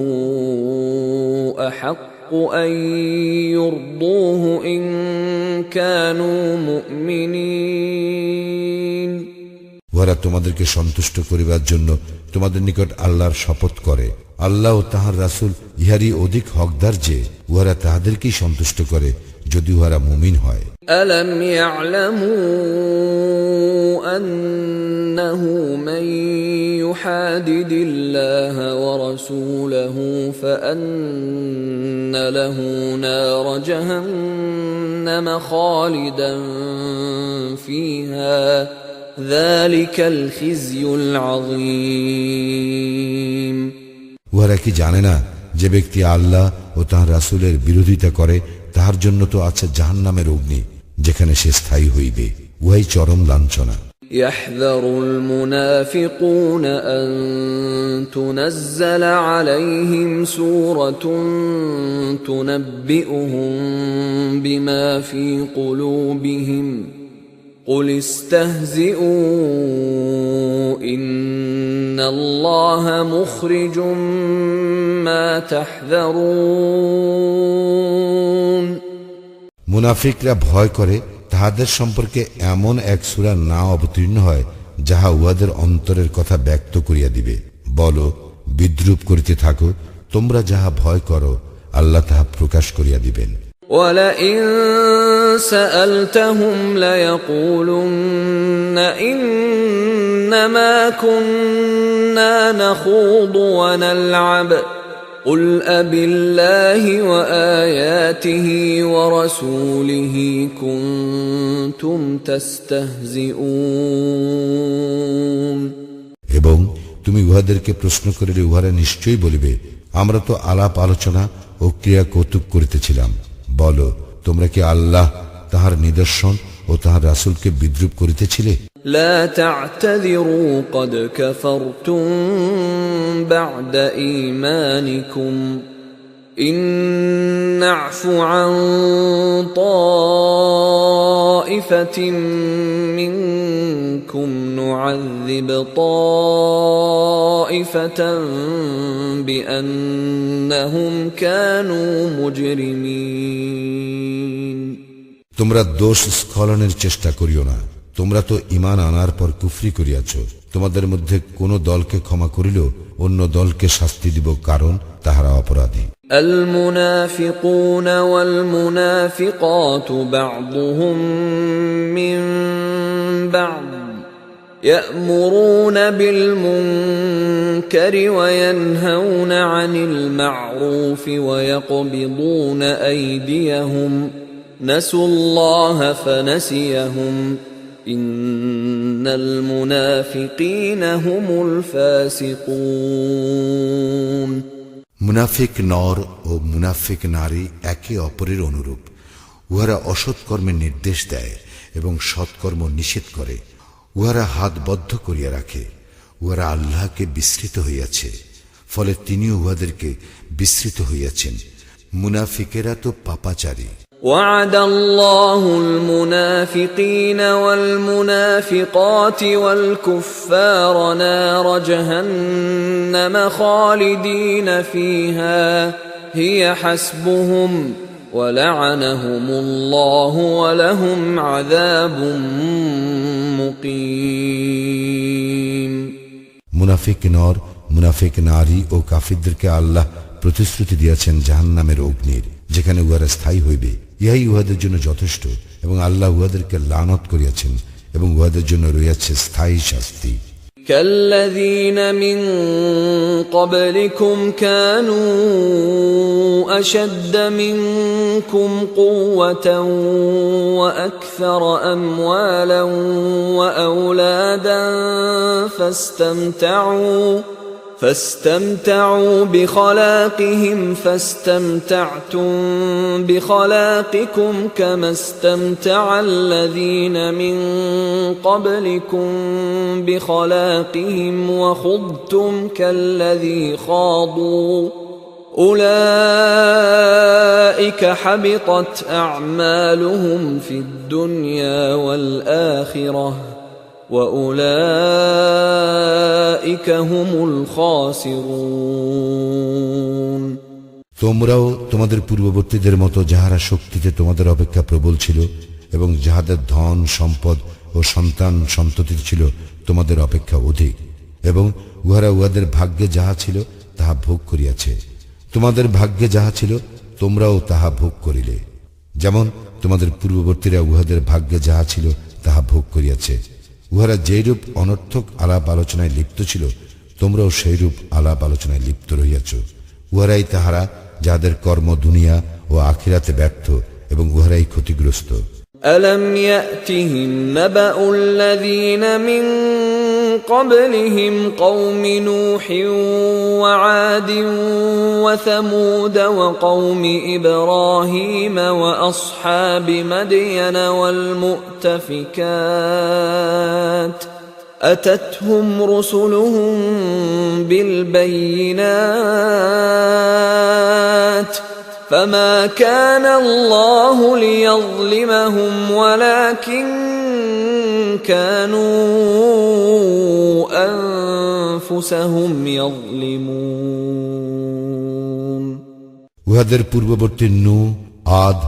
أحق أن يرضوه إن كانوا مؤمنين উহারা তোমাদেরকে সন্তুষ্ট করিবার জন্য তোমাদের নিকট আল্লাহর শপথ করে। আল্লাহ ও তাহার রাসূল ইহারই অধিক হকদার যে উহারা তাহাদেরকেই সন্তুষ্ট করে, যদি উহারা মুমিন হয়। ألم يعلموا أنه من يحادد الله ورسوله فأن له نار جهنم خالدا فيها ذلك الخزي العظيم উহারা কি জানে না যে ব্যক্তি আল্লাহ ও তাহার রাসূলের বিরোধিতা করে তাহার জন্য তো আছে জাহান্নামের অগ্নি, যেখানে সে স্থায়ী হইবে। উহাই চরম লাঞ্ছনা। يحذر المنافقون أن تنزل عليهم سورة تنبئهم بما في قلوبهم قل استهزئوا إن الله مخرج ما تحذرون। মুনাফিকরা ভয় করে তাহাদের সম্পর্কে এমন এক সূরা না অবতীর্ণ হয় যাহা উহাদের অন্তরের কথা ব্যক্ত করিয়া দিবে। বলো, বিদ্রূপ করিতে থাকো, তোমরা যাহা ভয় করো আল্লাহ তাহা প্রকাশ করিয়া দিবেন। وَلَئِن سَأَلْتَهُمْ لَيَقُولُنَّ إِنَّمَا كُنَّا نَخُوضُ وَنَلْعَبُ قُلْ أَبِاللَّهِ وَآيَاتِهِ وَرَسُولِهِ كُنتُمْ تَسْتَهْزِئُونَ। এবং তুমি উহাদেরকে প্রশ্ন করিলে উহারা নিশ্চয়ই বলিবে, আমরা তো আলাপ আলোচনা ও ক্রিয়া কৌতুক করিতেছিলাম। বলো, তোমরা কি আল্লাহ, তাহার নিদর্শন ও তাহার রাসূলকে বিদ্রূপ করিতেছিলে? لا تعتذروا قد كفرتم بعد إيمانكم إن نعف عن طائفة منكم نعذب طائفة بأنهم كانوا مجرمين। তোমরা দোষ স্খলনের চেষ্টা করিও না, তোমরা তো ঈমান আনার পর কুফরি করিয়াছ। তোমাদের মধ্যে কোন দলকে ক্ষমা করিলেও অন্য দলকে শাস্তি দিব, কারণ তাহারা অপরাধী। المنافقون والمنافقات بعضهم من بعض يأمرون بالمنكر وينهون عن المعروف ويقبضون أيديهم نسوا الله فنسيهم إن المنافقين هم الفاسقون। মুনাফিক নর ও মুনাফিক নারী একে অপরের অনুরূপ। উহারা অসৎ কর্মের নির্দেশ দেয় এবং সৎকর্ম নিষেধ করে। উহারা হাত বদ্ধ করিয়া রাখে। উহারা আল্লাহকে বিস্মৃত হইয়াছে, ফলে তিনিও উহাদেরকে বিস্মৃত হইয়াছেন। মুনাফিকেরা তো পাপাচারী। وعد الله المنافقين والمنافقات والكفار نار جهنم خالدين فيها هي حسبهم ولعنهم الله ولهم عذاب مقيم। মুনাফিক নর, মুনাফিক নারী ও কাফিরদেরকে আল্লাহ প্রতিশ্রুতি দিয়েছেন জাহান্নামের অগ্নির, যেখানে উহারা স্থায়ী হইবে। ইহাই উহাদের জন্য যথেষ্ট, এবং আল্লাহ উহাদেরকে লানত করিয়াছেন এবং উহাদের জন্য রয়েছে স্থায়ী শাস্তি। كالذين من قبلكم كانوا أشد منكم قوة وأكثر أموالا وأولادا فاستمتعوا بخلاقهم فاستمتعتم بخلاقكم كما استمتع الذين من قبلكم بخلاقهم وخضتم كالذي خاضوا أولئك حبطت أعمالهم في الدنيا والآخرة وأولئك هم الخاسرون। তোমরাও তোমাদের পূর্ববর্তীদের মতো যাহারা শক্তিতে তোমাদের অপেক্ষা প্রবল ছিল এবং যাহাদের ধন সম্পদ ও সন্তান সন্ততি ছিল তোমাদের অপেক্ষা অধিক, এবং উহারা উহাদের ভাগ্যে যাহা ছিল তাহা ভোগ করিয়াছে। তোমাদের ভাগ্যে যাহা ছিল তোমরাও তাহা ভোগ করিলে, যেমন তোমাদের পূর্ববর্তীরা উহাদের ভাগ্যে যাহা ছিল তাহা ভোগ করিয়াছে। উহারা যেইরূপ অনর্থক আলাপ আলোচনায় লিপ্ত ছিল, তোমরাও সেইরূপ আলাপ আলোচনায় লিপ্ত রহিয়াছ। উহারাই তাহারা যাদের কর্ম দুনিয়া ও আখিরাতে ব্যর্থ, এবং উহারাই ক্ষতিগ্রস্ত। ألم يأتهم نبأ الذين من قبلهم قوم نوح وعاد وثمود وقوم إبراهيم وأصحاب مدين والمؤتفكات أتتهم رسلهم بالبينات فما كان الله ليظلمهم ولكن كانوا أنفسهم يظلمون উহাদের পূর্ববর্তী নূহ, আদ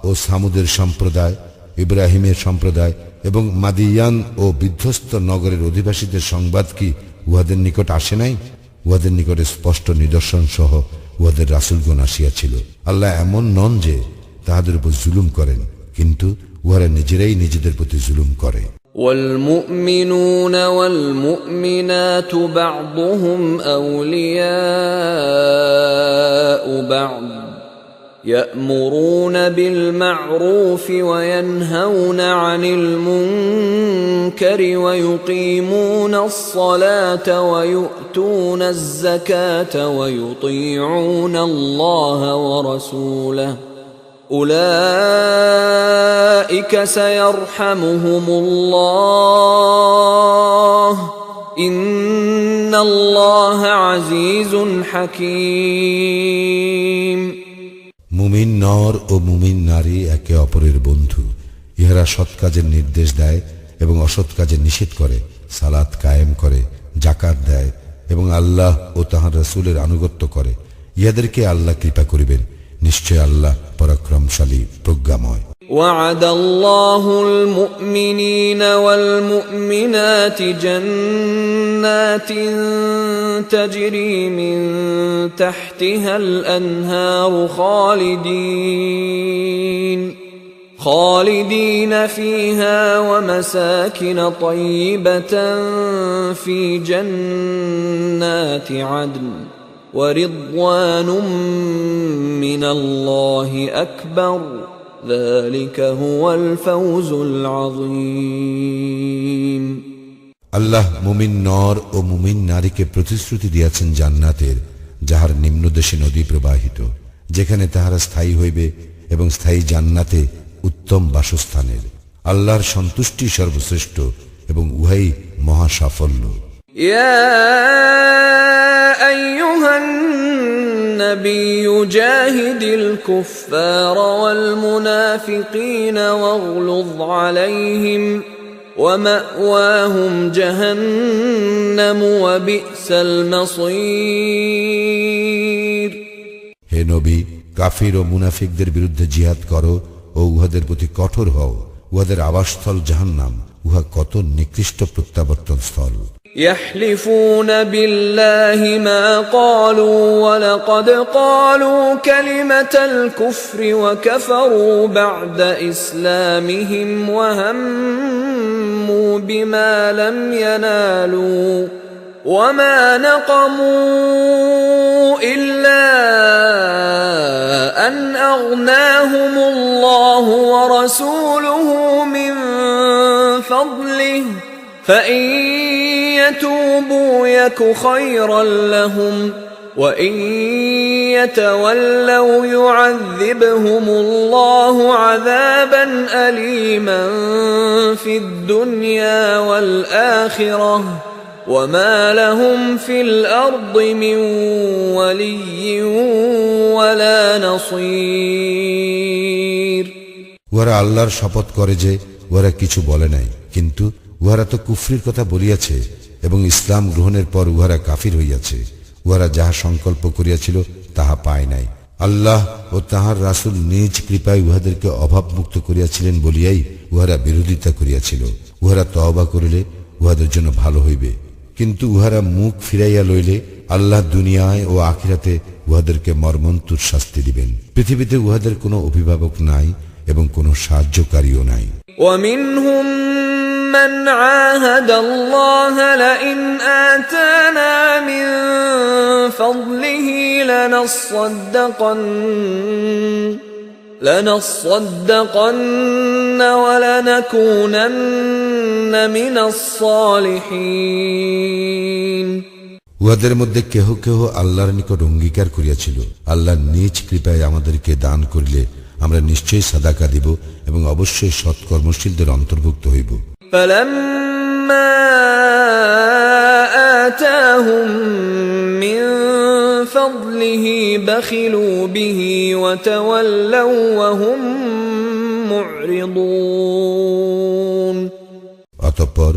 ও সামুদের সম্প্রদায়, ইব্রাহিমের সম্প্রদায় এবং মাদিয়ান ও বিধ্বস্ত নগরের অধিবাসীদের সংবাদ কি উহাদের নিকট আসে নাই? উহাদের নিকটে স্পষ্ট নিদর্শন সহ উহাদের রাসূলগণ আসিয়াছিল। আল্লাহ এমন নন যে তাহাদের উপর জুলুম করেন, কিন্তু উহারা নিজেরাই নিজেদের প্রতি জুলুম করে। والمؤمنون والمؤمنات بعضهم أولياء بعض يأمرون بالمعروف وينهون عن المنكر ويقيمون الصلاة ويؤتون الزكاة ويطيعون الله ورسوله أولئك سيرحمهم الله إن الله عزيز حكيم মুমিন নর ও মুমিন নারী একে অপরের বন্ধু। ইহারা সৎ কাজের নির্দেশ দেয় এবং অসৎ কাজের নিষেধ করে, সালাত কায়েম করে, যাকাত দেয় এবং আল্লাহ ও তাঁহার রাসূলের আনুগত্য করে। ইহাদেরকে আল্লাহ কৃপা করিবেন, নিশ্চয় আল্লাহ পরাক্রমশালী, প্রজ্ঞাময়। وعد الله المؤمنين والمؤمنات جنات تجري من تحتها الأنهار خالدين فيها ومساكن طيبة في جنات عدن ورضوان من الله أكبر ذلك هو الفوز العظيم আল্লাহ মুমিন নর ও মুমিন নারীকে প্রতিশ্রুতি দিয়াছেন জান্নাতের, যাহার নিম্নদেশে নদী প্রবাহিত, যেখানে তাহারা স্থায়ী হইবে এবং স্থায়ী জান্নাতে উত্তম বাসস্থানের। আল্লাহর সন্তুষ্টি সর্বশ্রেষ্ঠ এবং উহাই মহা সাফল্য। يا أيها النبي جاهد الكفار والمنافقين واغلظ عليهم ومأواهم جهنم وبئس المصير হে নবী, কাফির ও মুনাফিকদের বিরুদ্ধে জিহাদ করো ও উহাদের প্রতি কঠোর হও। উহাদের আবাসস্থল জাহান্নাম, উহা কত নিকৃষ্ট প্রত্যাবর্তন স্থল। يحلفون بالله ما قالوا ولقد قالوا كلمة الكفر وكفروا بعد إسلامهم وهموا بما لم ينالوا وما نقموا إلا أن أغناهم الله ورسوله من فضله فإن يتوبوا يك خيرا لهم وإن يتولوا يعذبهم الله عذابا أليما في الدنيا والآخرة وما لهم في الأرض من ولي ولا نصير উহারা আল্লাহর শপথ করে যে উহারা কিছু বলে নাই, কিন্তু উহারা তো কুফরির কথা বলিয়াছে এবং ইসলাম গ্রহণের পর উহারা কাফির হইয়াছে। উহারা যাহা সংকল্প করিয়াছিল তাহা পায় নাই। আল্লাহ ও তাহার রাসূল নিজ কৃপায় উহাদেরকে অভাবমুক্ত করিয়াছিলেন বলিয়াই উহারা বিরোধিতা করিয়াছিল। উহারা তওবা করিলে উহাদের জন্য ভালো হইবে, কিন্তু উহারা মুখ ফিরাইয়া লইলে আল্লাহ দুনিয়ায় ও আখিরাতে উহাদেরকে মর্মন্তুর শাস্তি দিবেন। পৃথিবীতে উহাদের কোনো অভিভাবক নাই এবং কোনো সাহায্যকারীও নাই। ومنهم من عاهد الله لئن آتانا من فضله لنصدقن ولنكونن من الصالحين উহাদের মধ্যে কেহ কেহ আল্লাহর নিকট অঙ্গীকার করিয়াছিল, আল্লাহ নিজ কৃপায় আমাদেরকে দান করিলে আমরা নিশ্চয়ই সাদাকা দিব এবং অবশ্যই সৎকর্মশীলদের অন্তর্ভুক্ত হইব। فلما آتاهم من فضله بخلوا به وتولوا وهم معرضون অতঃপর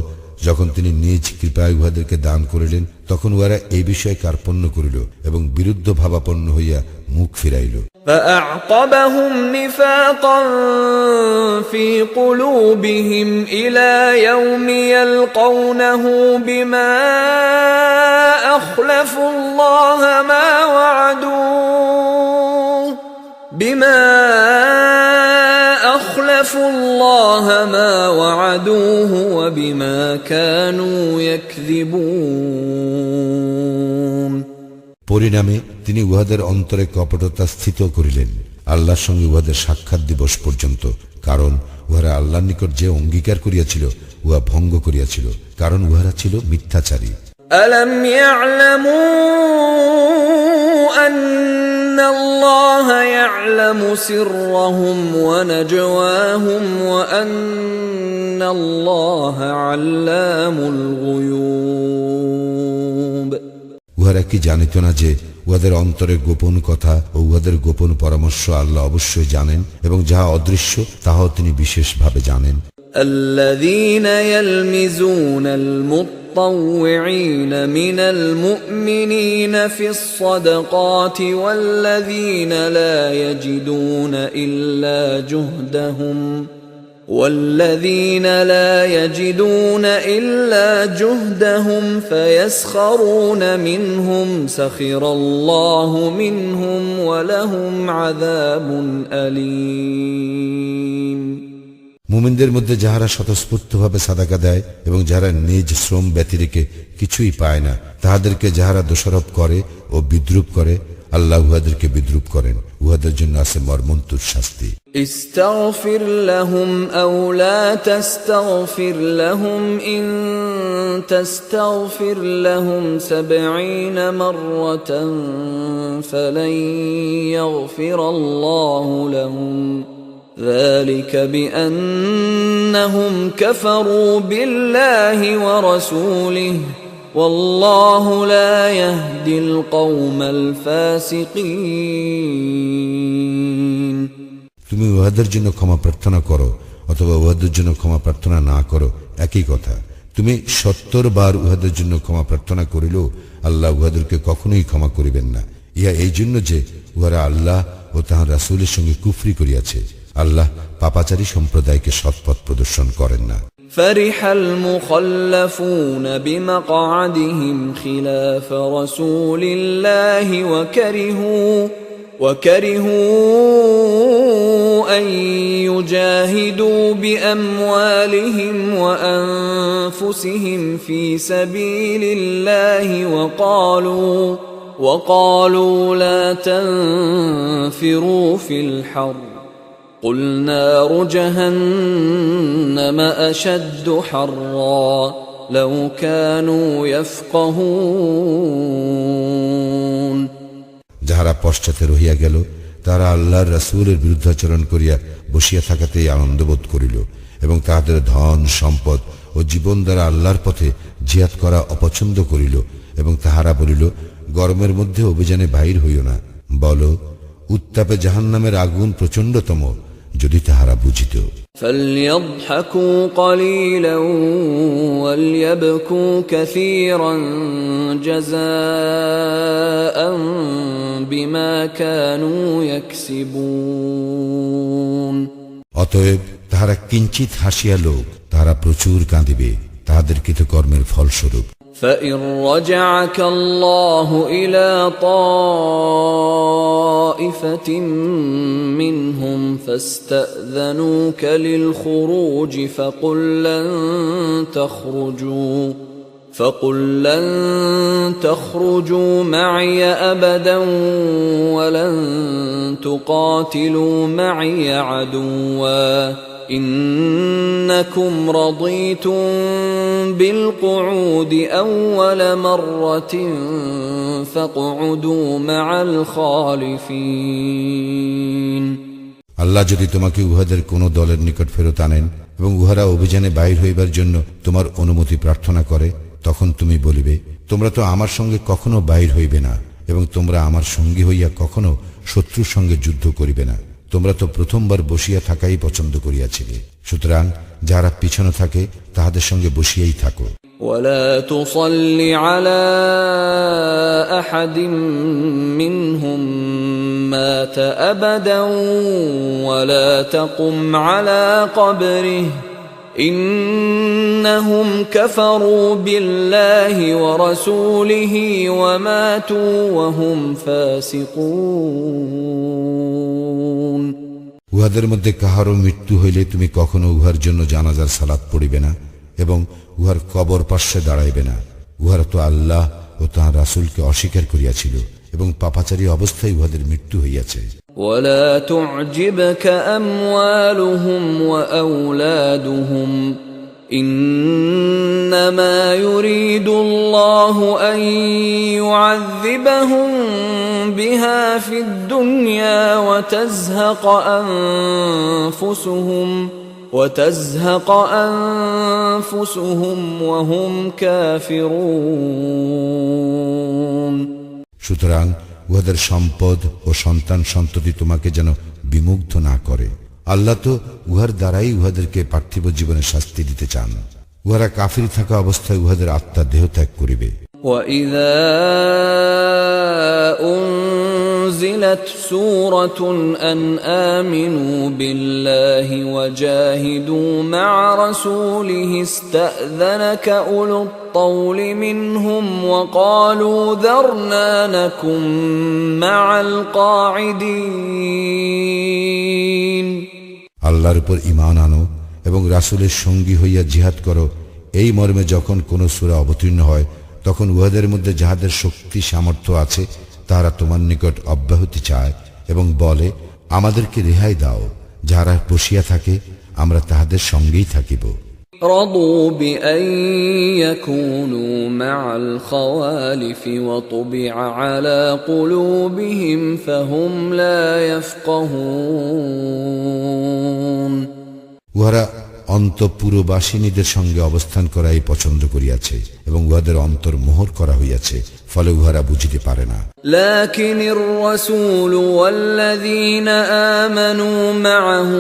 যখন তিনি নিজ কৃপায় উহাদেরকে দান করিলেন তখন উহারা এই বিষয়ে কার্পণ্য করিল এবং বিরুদ্ধ ভাবাপন্ন হইয়া মুখ ফিরাইল। فأعقبهم نفاقا في قلوبهم إلى يوم يلقونه بما أخلفوا الله ما وعدوه وبما كانوا يكذبون পরিণামে তিনি উহাদের অন্তরে কপটতা স্থিত করিলেন আল্লাহর সঙ্গে উহাদের সাক্ষাৎ দিবস পর্যন্ত, কারণ উহারা আল্লাহর নিকট যে অঙ্গীকার করিয়াছিল উহা ভঙ্গ করিয়াছিল, কারণ উহারা ছিল মিথ্যাচারী। ألم يعلموا أن الله يعلم سرهم ونجواهم وأن الله علام الغيوب উহারা কি জানিত না যে উহাদের অন্তরে গোপন কথা ও উহাদের গোপন পরামর্শ আল্লাহ অবশ্যই জানেন এবং যাহা অদৃশ্য তাহাও তিনি বিশেষভাবে জানেন। الذين يلمزون المطوعين من المؤمنين في الصدقات والذين لا يجدون إلا جهدهم فيسخرون منهم سخر الله منهم ولهم عذاب أليم মুমিনদের মধ্যে যাহারা স্বতঃস্ফূর্তভাবে সাদাকা দেয় এবং যাহারা নিজ শ্রম ব্যতিরেকে কিছুই পায় না, তাহাদেরকে যাহারা দোষারোপ করে ও বিদ্রূপ করে, আল্লাহ উহাদেরকে বিদ্রূপ করেন। উহাদের জন্য আছে মর্মন্তুদ শাস্তি। استغفر لهم أو لا تستغفر لهم إن تستغفر لهم 70 مرة فلن يغفر الله لهم ذلك بأنهم كفروا بالله ورسوله والله لا يهدي القوم الفاسقين তুমি উহাদের জন্য ক্ষমা প্রার্থনা করো অথবা উহাদের জন্য ক্ষমা প্রার্থনা না করো, একই কথা। তুমি 70 বার উহাদের জন্য ক্ষমা প্রার্থনা করিলেও আল্লাহ উহাদেরকে কখনোই ক্ষমা করিবেন না। ইহা এই জন্য যে উহারা আল্লাহ ও তাহার রাসূলের সঙ্গে কুফরি করিয়াছে। আল্লাহ পাপাচারী সম্প্রদায়কে সৎপথ প্রদর্শন করেন না। فرح المخلفون بمقعدهم خلاف رسول الله وكرهوا أن يجاهدوا بأموالهم وأنفسهم في سبيل الله وقالوا لا تنفروا في الحر قل نار جهنم أشد حرا لو كانوا يفقهون যাহারা পশ্চাতে রহিয়া গেল তারা আল্লাহর রাসূলের বিরুদ্ধাচরণ করিয়া বসিয়া থাকাতেই আনন্দবোধ করিল এবং তাহাদের ধন সম্পদ ও জীবন দ্বারা আল্লাহর পথে জিহাদ করা অপছন্দ করিল এবং তাহারা বলিল, গরমের মধ্যে অভিযানে বাহির হইও না। বল, উত্তাপে জাহান্নামের আগুন প্রচণ্ডতম, যদি তাহারা বুঝিত। فليضحكوا قليلا وليبكوا كثيرا جزاء بما كانوا يكسبون অতএব তাহারা কিঞ্চিত হাসিয়া লোক, তাহারা প্রচুর কাঁদিবে তাহাদের কৃতকর্মের ফলস্বরূপ। فإن رجعك الله إلى طائفة منهم فاستأذنوك للخروج فقل لن تخرجوا معي أبدا ولن تقاتلوا معي عدوا إنكم رضيتم بالقعود أول مرة فاقعدوا مع الخالفين আল্লাহ যদি তোমাকে উহাদের কোন দলের নিকট ফেরত আনেন এবং উহারা অভিযানে বাহির হইবার জন্য তোমার অনুমতি প্রার্থনা করে, তখন তুমি বলিবে, তোমরা তো আমার সঙ্গে কখনো বাহির হইবে না, এবং তোমরা আমার সঙ্গী হইয়া কখনো শত্রুর সঙ্গে যুদ্ধ করিবে না। তোমরা তো প্রথমবার বসিয়া থাকাই পছন্দ করিয়াছিলে, সুতরাং যারা পিছনে থাকে তাহাদের সঙ্গে বসিয়াই থাকো। ولا تصل على أحد منهم مات أبدا ولا تقم على قبره إنهم كفروا بالله ورسوله وماتوا وهم فاسقون। উহাদের মধ্যে কাহারও মৃত্যু হইলে তুমি কখনো উহার জন্য জানাজার সালাত পড়িবে না এবং উহার কবর পার্শ্বে দাঁড়াইবে না। উহারা তো আল্লাহ ও তাঁর রাসূলকে অস্বীকার করিয়াছিল এবং পাপাচারী অবস্থায় উহাদের মৃত্যু হইয়াছে। ولا تعجبك أموالهم وأولادهم إنما يريد الله أن يعذبهم بها في الدنيا وتزهق أنفسهم وهم كافرون। সুতরাং উহাদের সম্পদ ও সন্তান সন্ততি তোমাকে যেন বিমুগ্ধ না করে। আল্লাহ তো উহার দ্বারাই উহাদেরকে পার্থিব জীবনে শাস্তি দিতে চান। উহারা কাফির থাকা অবস্থায় উহাদের আত্মা দেহ ত্যাগ করিবে। وَإِذَا أُنزِلَتْ سُورَةٌ أَنْ آمِنُوا بِاللَّهِ وَجَاهِدُوا مَعَ رَسُولِهِ اسْتَأْذَنَكَ أُولُو الطَّوْلِ مِنْهُمْ وَقَالُوا ذَرْنَا نَكُن مَّعَ الْقَاعِدِينَ। আল্লাহর উপর ঈমান আনো এবং রাসূলের সঙ্গী হইয়া জিহাদ করো, এই মর্মে যখন কোন সূরা অবতীর্ণ হয় তখন উহাদের মধ্যে যাহাদের শক্তি সামর্থ্য আছে তারা তোমার নিকট অব্যাহতি চায় এবং বলে, আমাদেরকে রেহাই দাও। যারা বসিয়া থাকে আমরা তাহাদের সঙ্গেই থাকিব। رضوا بأن يكونوا مع الخوالف وطبع على قلوبهم فهم لا يفقهون। উহারা অন্তঃপুরবাসিনীদের সঙ্গে অবস্থান করাই পছন্দ করিয়াছে এবং উহাদের অন্তর মোহর করা হইয়াছে, ফলে উহারা বুঝিতে পারে না। لكن الرسول والذين آمنوا معه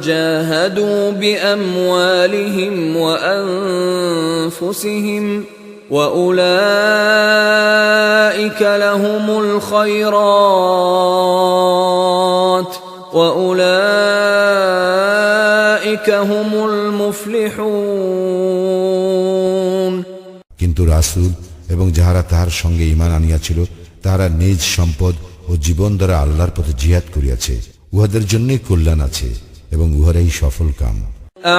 جاهدوا بأموالهم وأنفسهم وأولئك لهم الخيرات وأولئك هم المفلحون। কিন্তু রাসূল এবং যাহারা তাহার সঙ্গে ঈমান আনিয়াছিল তাহারা নিজ সম্পদ ও জীবন দ্বারা আল্লাহর পথে জিহাদ করিয়াছে, উহাদের জন্যই কল্যাণ আছে এবং উহারাই সফল কাম।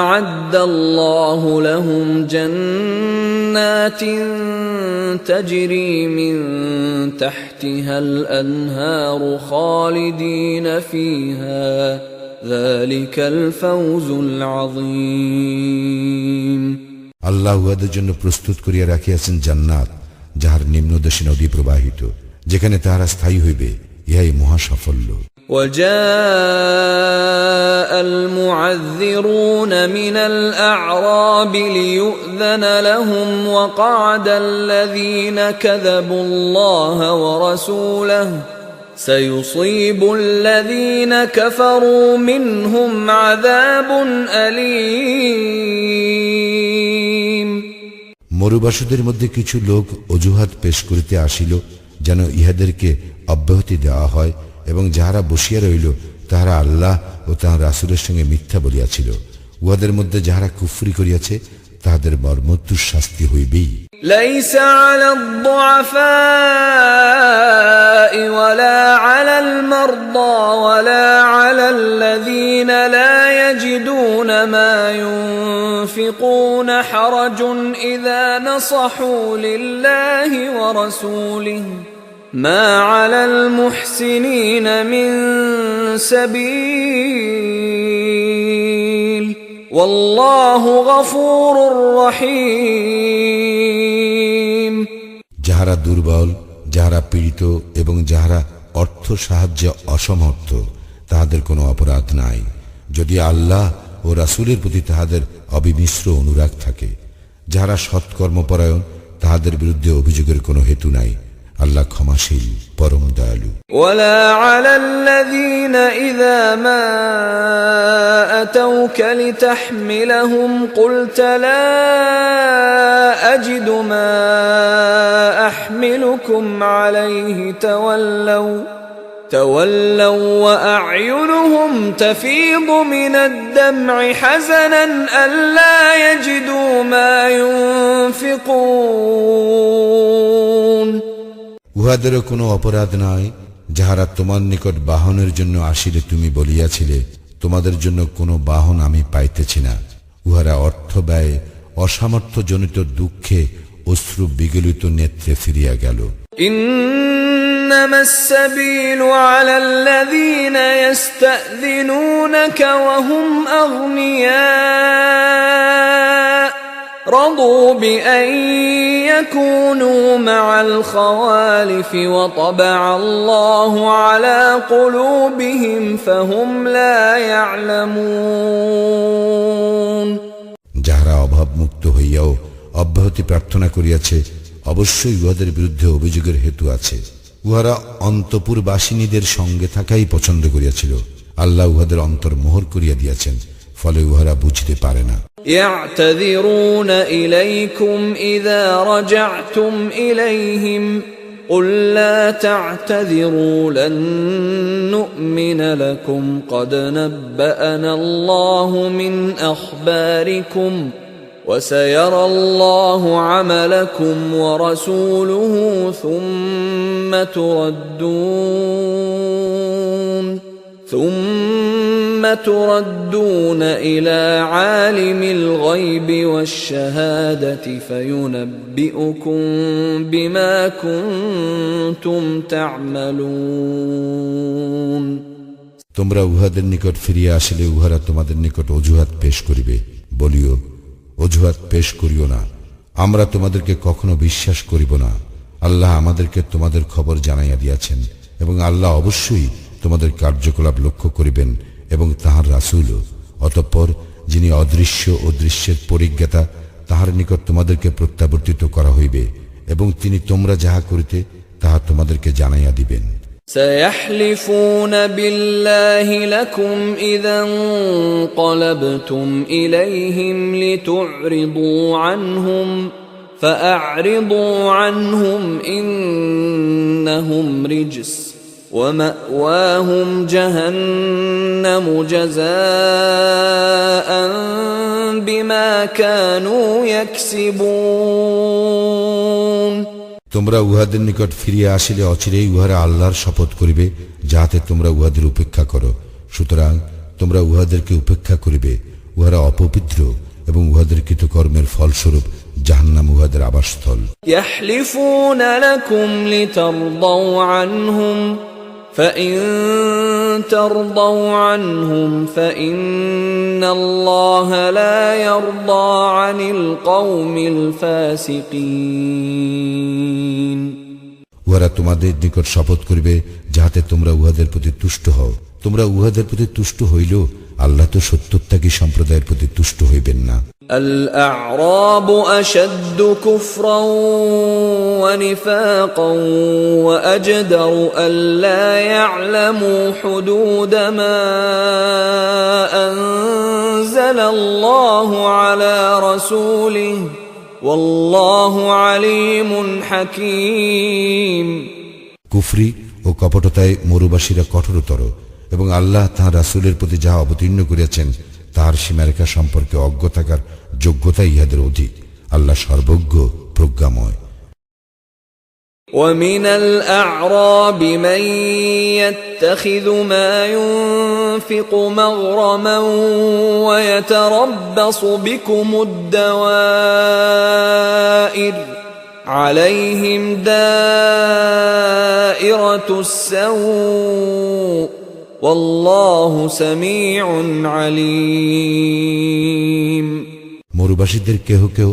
أعد الله لهم جنات تجري من تحتها الأنهار خالدين فيها ذلك الفوز العظيم। আল্লাহ উহাদের জন্য প্রস্তুত করিয়া রাখিয়াছেন জান্নাত, যাহার নিম্নদেশে নদী প্রবাহিত, যেখানে তাহারা স্থায়ী হইবে, ইহাই মহা সাফল্য। وجاء المعذرون من الأعراب ليؤذن لهم وقعد الذين كذبوا الله ورسوله سيصيب الذين كفروا منهم عذاب أليم। মরুবাসীদের মধ্যে কিছু লোক অজুহাত পেশ করিতে আসিল যেন ইহাদেরকে অব্যাহতি দেওয়া হয়, এবং যাহারা বসিয়া রইল তাহারা আল্লাহ ও তাঁর রাসূলের সঙ্গে মিথ্যা বলিয়াছিল। উহাদের মধ্যে যাহারা কুফরি করিয়াছে তাহাদের মর্মন্তুদ শাস্তি হইবেই। ليس على الضعفاء ولا على المرضى ولا على الذين لا يجدون ما ينفقون حرج إذا نصحوا لله ورسوله ما على المحسنين من سبيل والله غفور رحيم। যাহারা দুর্বল, যাহারা পীড়িত এবং যাহারা অর্থ সাহায্যে অসমর্থ তাহাদের কোনো অপরাধ নাই, যদি আল্লাহ ও রাসূলের প্রতি তাহাদের অবিমিশ্র অনুরাগ থাকে। যাহারা সৎকর্মপরায়ণ তাহাদের বিরুদ্ধে অভিযোগের কোনো হেতু নাই। আল্লাহ ক্ষমাশীল পরম দয়ালু। ولا على الذين إذا ما أتوك لتحملهم قلت لا أجد ما أحملكم عليه تولوا وأعينهم تفيض من الدمع حزنا ألا يجدوا ما ينفقون উহাদেরও কোনো অপরাধ নয় যাহারা তোমার নিকট বাহনের জন্য আসিলে তুমি বলিয়াছিলে তোমাদের জন্য কোনো বাহন আমি পাইতেছি না। উহারা অর্থ ব্যয় অসামর্থ্যজনিত দুঃখে অশ্রু বিগলিত নেত্রে ফিরিয়া গেল। إنما السبيل على الذين يستأذنونك وهم أغنياء رضوا بأن يكونوا مع الخوالف وطبع الله على قلوبهم فهم لا يعلمون যাহারা অভাবমুক্ত হইয়াও অব্যাহতি প্রার্থনা করিয়াছে অবশ্যই উহাদের বিরুদ্ধে অভিযোগের হেতু আছে। উহারা অন্তপুরবাসিনীদের সঙ্গে থাকাই পছন্দ করিয়াছিল, আল্লাহ উহাদের অন্তর মোহর করিয়া দিয়াছেন, ফলে উহারা বুঝতে পারে না। يعتذرون إليكم إذا رجعتم إليهم قل لا تعتذروا لن نؤمن لكم قد نبأنا الله من أخباركم وسيرى الله عملكم ورسوله ثم تردون إلى عالم الغيب والشهادة فينبئكم بما كنتم تعملون তোমরা উহাদের নিকট ফিরিয়া আসিলে উহারা তোমাদের নিকট অজুহাত পেশ করিবে। বলিও, অজুহাত পেশ করিও না, আমরা তোমাদেরকে কখনো বিশ্বাস করিব না। আল্লাহ আমাদেরকে তোমাদের খবর জানাইয়া দিয়াছেন এবং আল্লাহ অবশ্যই তোমাদের কার্যকলাপ লক্ষ্য করিবেন এবং তাহার রাসূলও। অতঃপর যিনি অদৃশ্য ও দৃশ্যের পরিজ্ঞাতা তাহার নিকট তোমাদেরকে প্রত্যাবর্তিত করা হইবে এবং তিনি তোমরা যাহা করিতে তাহা তোমাদেরকে জানাইয়া দিবেন। سيحلفون بالله لكم إذا انقلبتم إليهم لتعرضوا عنهم فأعرضوا عنهم إنهم رجس ومأواهم جهنم جزاء بما كانوا يكسبون তোমরা উহাদের নিকট ফিরিয়া আসিলে অচিরেই উহারা আল্লাহর শপথ করিবে যাহাতে তোমরা উহাদের উপেক্ষা করো। সুতরাং তোমরা উহাদেরকে উপেক্ষা করিবে, উহারা অপবিত্র এবং উহাদের কৃতকর্মের ফলস্বরূপ জাহান্নাম উহাদের আবাসস্থল। يحلفون لكم لترضوا عنهم فإن ترضوا عنهم فإن الله لا يرضى عن القوم الفاسقين উহারা তোমাদের নিকট শপথ করিবে যাহাতে তোমরা উহাদের প্রতি তুষ্ট হও। তোমরা উহাদের প্রতি তুষ্ট হইলেও আল্লাহ তো সত্যত্যাগী সম্প্রদায়ের প্রতি তুষ্ট হইবেন না। الأعراب أشد كفرا ونفاقا وأجدر ألا يعلموا حدود ما أنزل الله على رسوله والله عليم حكيم কুফরি ও কপটতায় মরুবাসীরা কঠোরতর এবং আল্লাহ তাঁর রাসূলের প্রতি যাহা অবতীর্ণ করিয়াছেন তার সীমারেখা সম্পর্কে অজ্ঞ থাকার যোগ্যতা ইহাদের অধিক। আল্লাহ সর্বজ্ঞ প্রজ্ঞাময়। ومن الأعراب من يتخذ ما ينفق مغرما ويتربص بكم الدوائر عليهم دائرة السوء والله سميع عليم মরুবাসীদের কেহ কেউ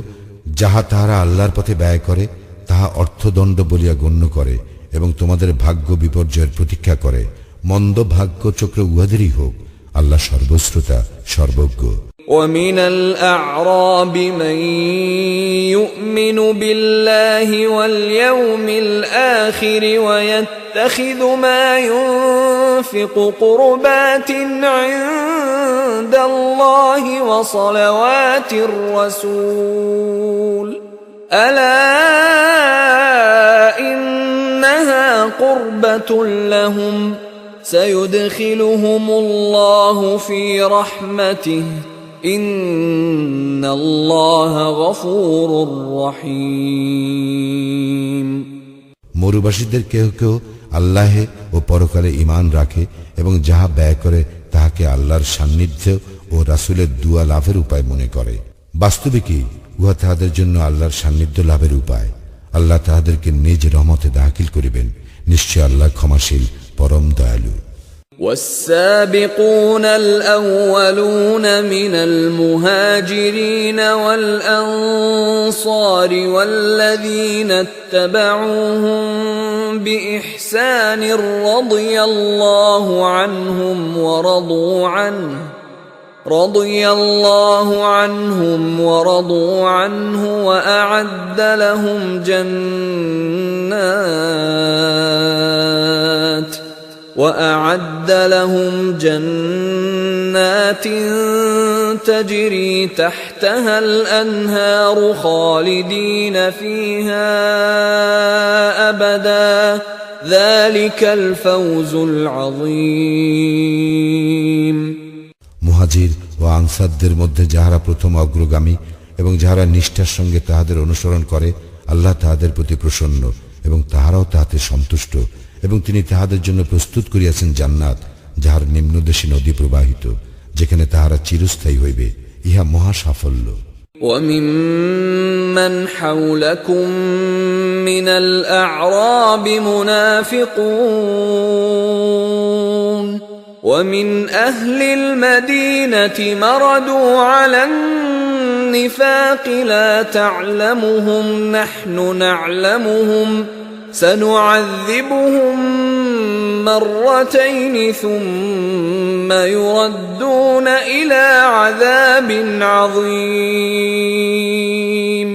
যাহা তাহারা আল্লাহর পথে ব্যয় করে তাহা অর্থদণ্ড বলিয়া গণ্য করে এবং তোমাদের ভাগ্য বিপর্যয়ের প্রতীক্ষা করে। মন্দ ভাগ্য চক্র উহাদেরই হোক, আল্লাহ সর্বশ্রোতা, সর্বজ্ঞ। ومن الأعراب من يؤمن بالله واليوم الآخر ويتخذ ما ينفق قربات عند الله وصلوات الرسول ألا إنها قربة لهم سيدخلهم الله في رحمته ইন্নাল্লাহ গফুরুর রহিম। মরুবাসীদের কেউ কেউ আল্লাহে ও পরকালে ঈমান রাখে এবং যাহা ব্যয় করে তাহাকে আল্লাহর সান্নিধ্য ও রাসূলের দুয়া লাভের উপায় মনে করে। বাস্তবিকই উহা তাহাদের জন্য আল্লাহর সান্নিধ্য লাভের উপায়। আল্লাহ তাহাদেরকে নিজ রহমতে দাখিল করিবেন। নিশ্চয় আল্লাহ ক্ষমাশীল, পরম দয়ালু। والسابقون الأولون من المهاجرين والأنصار والذين اتبعوهم بإحسان رضي الله عنهم ورضوا عنه وأعد لهم جنات تجري تحتها الأنهار خالدين فيها أبدا ذلك الفوز العظيم। মুহাজির ও আনসারদের মধ্যে যাহারা প্রথম অগ্রগামী এবং যাহারা নিষ্ঠার সঙ্গে তাহাদের অনুসরণ করে, আল্লাহ তাহাদের প্রতি প্রসন্ন এবং তাহারাও তাহাতে সন্তুষ্ট, এবং তিনি তাহাদের জন্য প্রস্তুত করিয়াছেন জান্নাত যাহার নিম্নদেশী নদী প্রবাহিত, যেখানে তাহারা চিরস্থায়ী হইবে। ইহা মহা সাফল্য। وَمِمَّنْ حَوْلَكُمْ مِنَ الْأَعْرَابِ مُنَافِقُونَ وَمِنْ أَهْلِ الْمَدِينَةِ مَرَدُوا عَلَى النِّفَاقِ لَا تَعْلَمُهُمْ نَحْنُ نَعْلَمُهُمْ سنعذبهم مرتين ثم يردون إلى عذاب عظيم।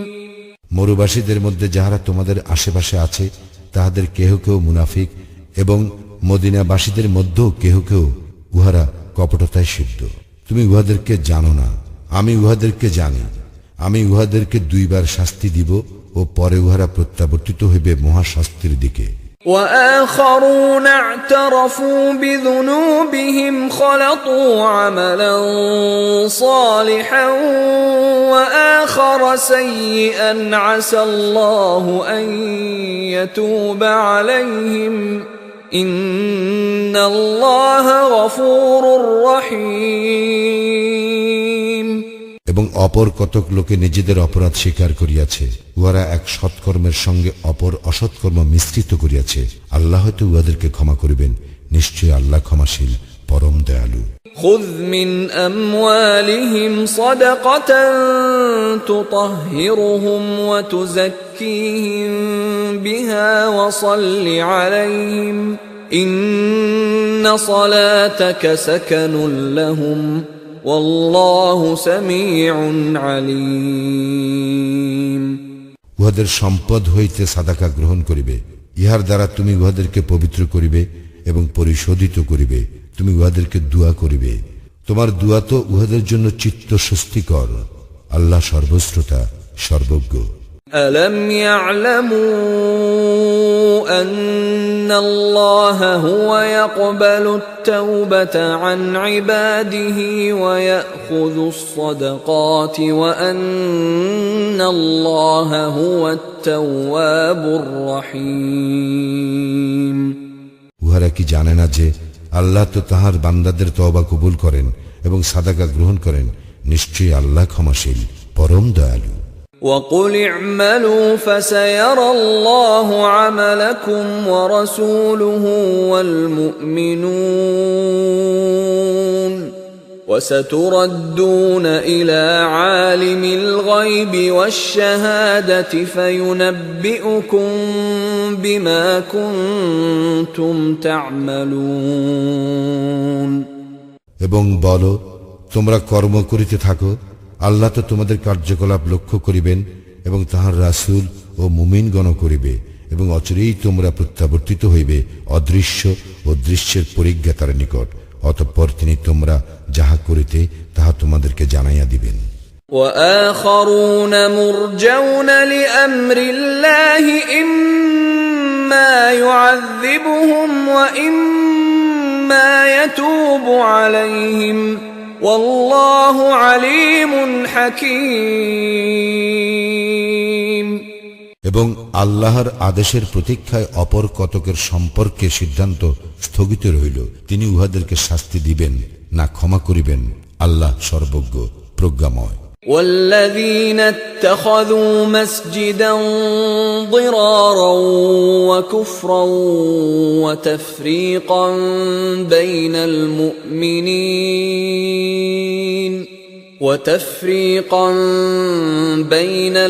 মরুবাসীদের মধ্যে যাহারা তোমাদের আশেপাশে আছে তাহাদের কেহ কেউ মুনাফিক, এবং মদিনাবাসীদের মধ্যেও কেহ কেউ উহারা কপটতায় সিদ্ধ। তুমি উহাদেরকে জানো না, আমি উহাদেরকে জানি। আমি উহাদেরকে দুইবার শাস্তি দিব ও পরে উহারা প্রত্যাবর্তিত হইবে মহাশাস্তির দিকে। وآخرون اعترفوا بذنوبهم خلطوا عملا صالحا وآخر سيئا عسى الله أن يتوب عليهم إن الله غفور رحيم। এবং অপর কতক লোকে নিজেদের অপরাধ স্বীকার করিয়াছে, উহারা এক সৎকর্মের সঙ্গে অপর অসৎকর্ম মিশ্রিত করিয়াছে। আল্লাহ হয়তো উহাদেরকে ক্ষমা করিবেন। নিশ্চয় আল্লাহ ক্ষমাশীল, পরম দয়ালু। خذ من أموالهم صدقة تطهرهم وتزكيهم بها وصل عليهم إن صلاتك سكن لهم والله سميع عليم। উহাদের সম্পদ হইতে সাদাকা গ্রহণ করিবে, ইহার দ্বারা তুমি উহাদেরকে পবিত্র করিবে এবং পরিশোধিত করিবে। তুমি উহাদেরকে দুয়া করিবে, তোমার দুয়া তো উহাদের জন্য চিত্ত স্বস্তিকর। আল্লাহ সর্বশ্রোতা, সর্বজ্ঞ। ألم يعلموا أن الله هو يقبل التوبة عن عباده ويأخذ الصدقات وأن الله هو التواب الرحيم। উহারা কি জানে না যে আল্লাহ তো তাহার বান্দাদের তওবা কবুল করেন এবং সাদাকা গ্রহণ করেন? নিশ্চয়ই আল্লাহ ক্ষমাশীল, পরম দয়ালু। وَقُلِ اعْمَلُوا فَسَيَرَى اللَّهُ عَمَلَكُمْ وَرَسُولُهُ وَالْمُؤْمِنُونَ وَسَتُرَدُّونَ إِلَى عَالِمِ الْغَيْبِ وَالشَّهَادَةِ فَيُنَبِّئُكُم بِمَا كُنتُمْ تَعْمَلُونَ। এবং বলো, তোমরা কর্ম করিতে থাকো, আল্লাহ তো তোমাদের কার্যকলাপ লক্ষ্য করিবেন এবং তাহার রাসূল ও মুমিনগণ করিবে, এবং অচিরেই তোমরা প্রত্যাবর্তিত হইবে অদৃশ্য ও দৃশ্যের পরিজ্ঞাতার নিকট। অতঃপর তিনি তোমরা যাহা করিতে তাহা তোমাদেরকে জানাইয়া দিবেন। وآخرون مرجون لأمر الله إما يعذبهم وإما يتوب عليهم والله عليم حكيم। এবং আল্লাহর আদেশের প্রতীক্ষায় অপর কতকের সম্পর্কে সিদ্ধান্ত স্থগিত রহিল, তিনি উহাদেরকে শাস্তি দিবেন না ক্ষমা করিবেন, আল্লাহ সর্বজ্ঞ প্রজ্ঞাময়। والذين اتخذوا مسجدا ضرارا وكفرا وتفريقا بين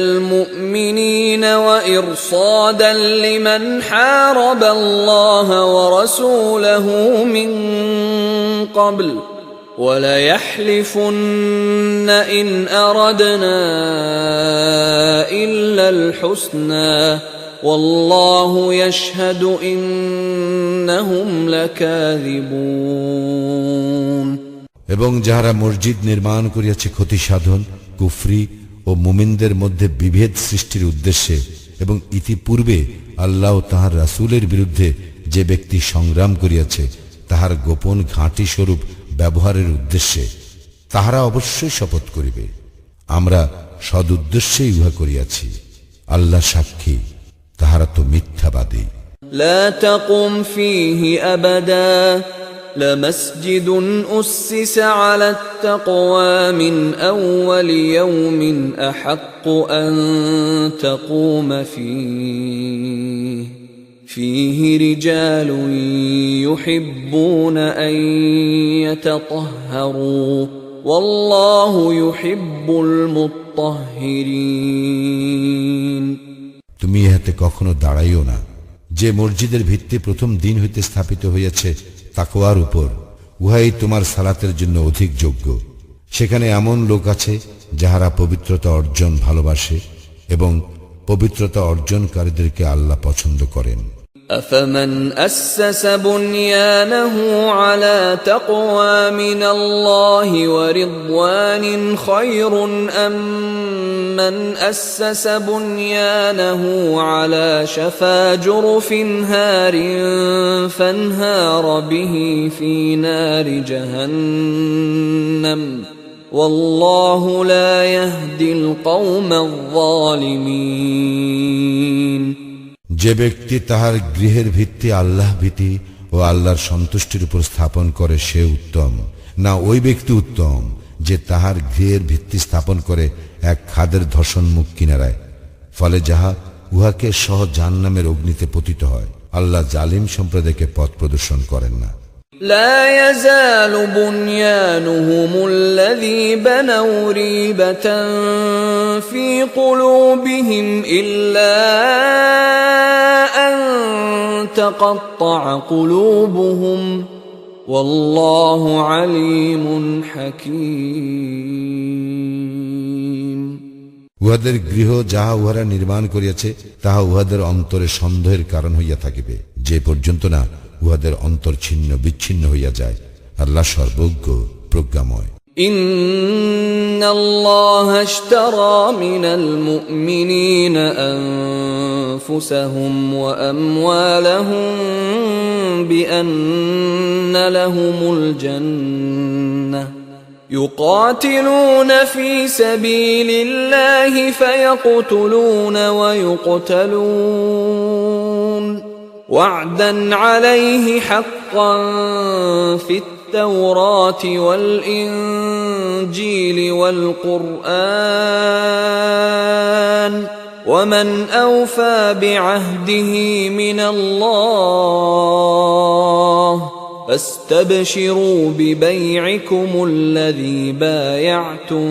المؤمنين وإرصادا لمن حارب الله ورسوله من قبل وَلَيَحْلِفُنَّ إِنْ أَرَدْنَا إِلَّا الْحُسْنَى وَاللَّهُ يَشْهَدُ إِنَّهُمْ لَكَاذِبُونَ। এবং যাহারা মসজিদ নির্মাণ করিয়াছে ক্ষতি সাধন, কুফরি ও মুমিনদের মধ্যে বিভেদ সৃষ্টির উদ্দেশ্যে, এবং ইতিপূর্বে আল্লাহ ও তাহার রাসূলের বিরুদ্ধে যে ব্যক্তি সংগ্রাম করিয়াছে তাহার গোপন ঘাঁটি স্বরূপ ব্যবহারের উদ্দেশ্যে, তাহারা অবশ্যই শপথ করিবে, আমরা সদুদ্দেশ্যেই উহা করিয়াছি, আল্লাহ সাক্ষী, তাহারা তো মিথ্যাবাদী। لا تقم فيه أبدا لمسجد أسس على التقوى من أول يوم أحق أن تقوم فيه رجال يحبون أن يتطهروا والله يحب المطهرين। তুমি ইহাতে কখনো দাঁড়াইও না, যে মসজিদের ভিত্তি প্রথম দিন হইতে স্থাপিত হইয়াছে তাকওয়ার উপর, উহাই তোমার সালাতের জন্য অধিক যোগ্য। সেখানে এমন লোক আছে যাহারা পবিত্রতা অর্জন ভালোবাসে, এবং পবিত্রতা অর্জনকারীদেরকে আল্লাহ পছন্দ করেন। أفمن أسس بنيانه على تقوى من الله ورضوان خير أم من أسس بنيانه على شفا جرف هار فانهار به في نار جهنم والله لا يهدي القوم الظالمين। যে ব্যক্তি তাহার গৃহের ভিত্তি আল্লাহ ভীতি ও আল্লাহর সন্তুষ্টির উপর স্থাপন করে সে উত্তম, না ওই ব্যক্তি উত্তম যে তাহার গৃহের ভিত্তি স্থাপন করে এক খাদের ধর্ষণমুখ কিনারায়, ফলে যাহা উহাকে সহ জাহান্নামের অগ্নিতে পতিত হয়। আল্লাহ জালিম সম্প্রদায়কে পথ প্রদর্শন করেন না। لا يزال بنيانهم الذي بنوا ريبة في قلوبهم إلا أن تقطع قلوبهم والله عليم حكيم। উহাদের গৃহ যাহা উহারা নির্মাণ করিয়াছে তাহা উহাদের অন্তরে সন্দেহের কারণ হইয়া থাকিবে, যে পর্যন্ত না উহাদের অন্তর ছিন্ন বিচ্ছিন্ন হইয়া যায়। আল্লাহ সর্বজ্ঞ প্রজ্ঞাময়। إن الله اشترى من المؤمنين أنفسهم وأموالهم بأن لهم الجنة يقاتلون في سبيل الله فيقتلون ويقتلون وعدا عليه حقا في التوراة والإنجيل والقرآن ومن أوفى بعهده من الله فاستبشروا ببيعكم الذي بايعتم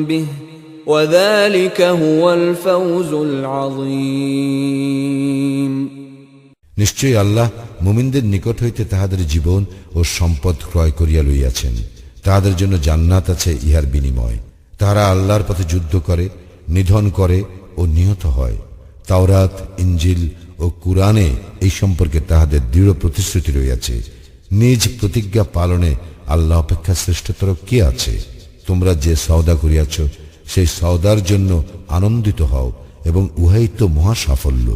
به وذلك هو الفوز العظيم। নিশ্চয়ই আল্লাহ মুমিনদের নিকট হইতে তাহাদের জীবন ও সম্পদ ক্রয় করিয়া লইয়াছেন। তাহাদের জন্য জান্নাত আছে ইহার বিনিময়। তাহারা আল্লাহর পথে যুদ্ধ করে, নিধন করে ও নিহত হয়। তাওরাত, ইনজিল ও কুরআনে এই সম্পর্কে তাহাদের দৃঢ় প্রতিশ্রুতি রইয়াছে। নিজ প্রতিজ্ঞা পালনে আল্লাহ অপেক্ষা শ্রেষ্ঠতর কে আছে? তোমরা যে সওদা করিয়াছ সেই সওদার জন্য আনন্দিত হও এবং উহাই তো মহা সাফল্য।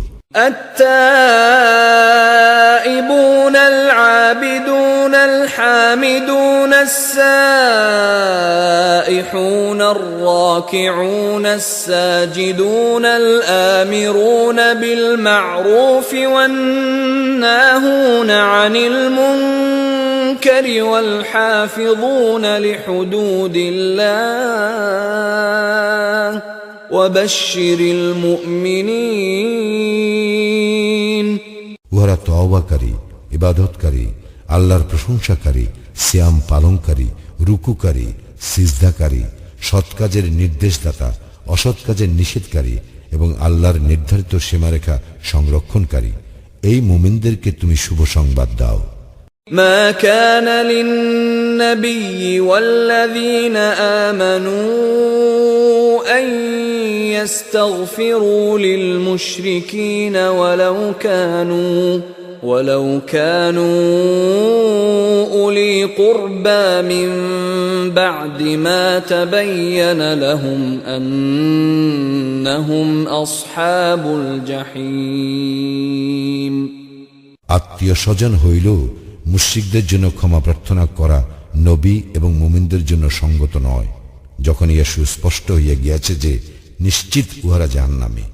التائبون العابدون الحامدون السائحون الراكعون الساجدون الآمرون بالمعروف والناهون عن المنكر والحافظون لحدود الله وبشر المؤمنين উহারা তওবাকারী, ইবাদতকারী, আল্লাহর প্রশংসাকারী, সিয়াম পালনকারী, রুকুকারী, সিজদাকারী, সৎ কাজের নির্দেশদাতা, অসৎ কাজের নিষেধকারী এবং আল্লাহর নির্ধারিত সীমারেখা সংরক্ষণকারী এই মুমিনদেরকে তুমি শুভ সংবাদ দাও। ما كان للنبي والذين آمنوا أن يستغفروا للمشركين ولو كانوا أولي قربى من بعد ما تبين لهم أنهم أصحاب الجحيم আত্মীয় স্বজন হইল মুশরিকদের জন্য ক্ষমা প্রার্থনা করা নবী এবং মুমিনদের জন্য সঙ্গত নয়, যখন ইহা সুস্পষ্ট হইয়া গিয়াছে যে নিশ্চিত উহারা জাহান্নামী।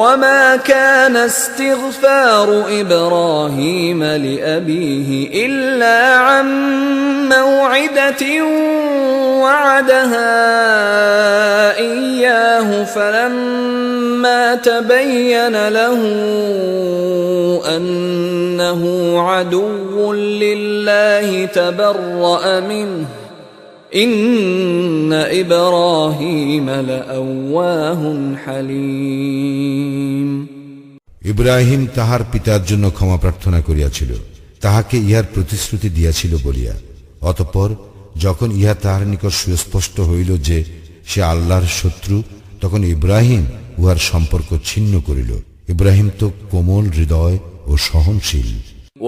وما كان استغفار إبراهيم لأبيه إلا عن موعدة وعدها إياه فلما تبين له أنه عدو لله تبرأ منه إن إبراهيم لأواه حليم ইব্রাহিম তাহার পিতার জন্য ক্ষমা প্রার্থনা করিয়াছিল, তাহাকে ইহার প্রতিশ্রুতি দিয়াছিল বলিয়া। অতঃপর যখন ইহা তাহার নিকট সুস্পষ্ট হইল যে সে আল্লাহর শত্রু, তখন ইব্রাহিম উহার সম্পর্ক ছিন্ন করিল। ইব্রাহিম তো কোমল হৃদয় ও সহনশীল।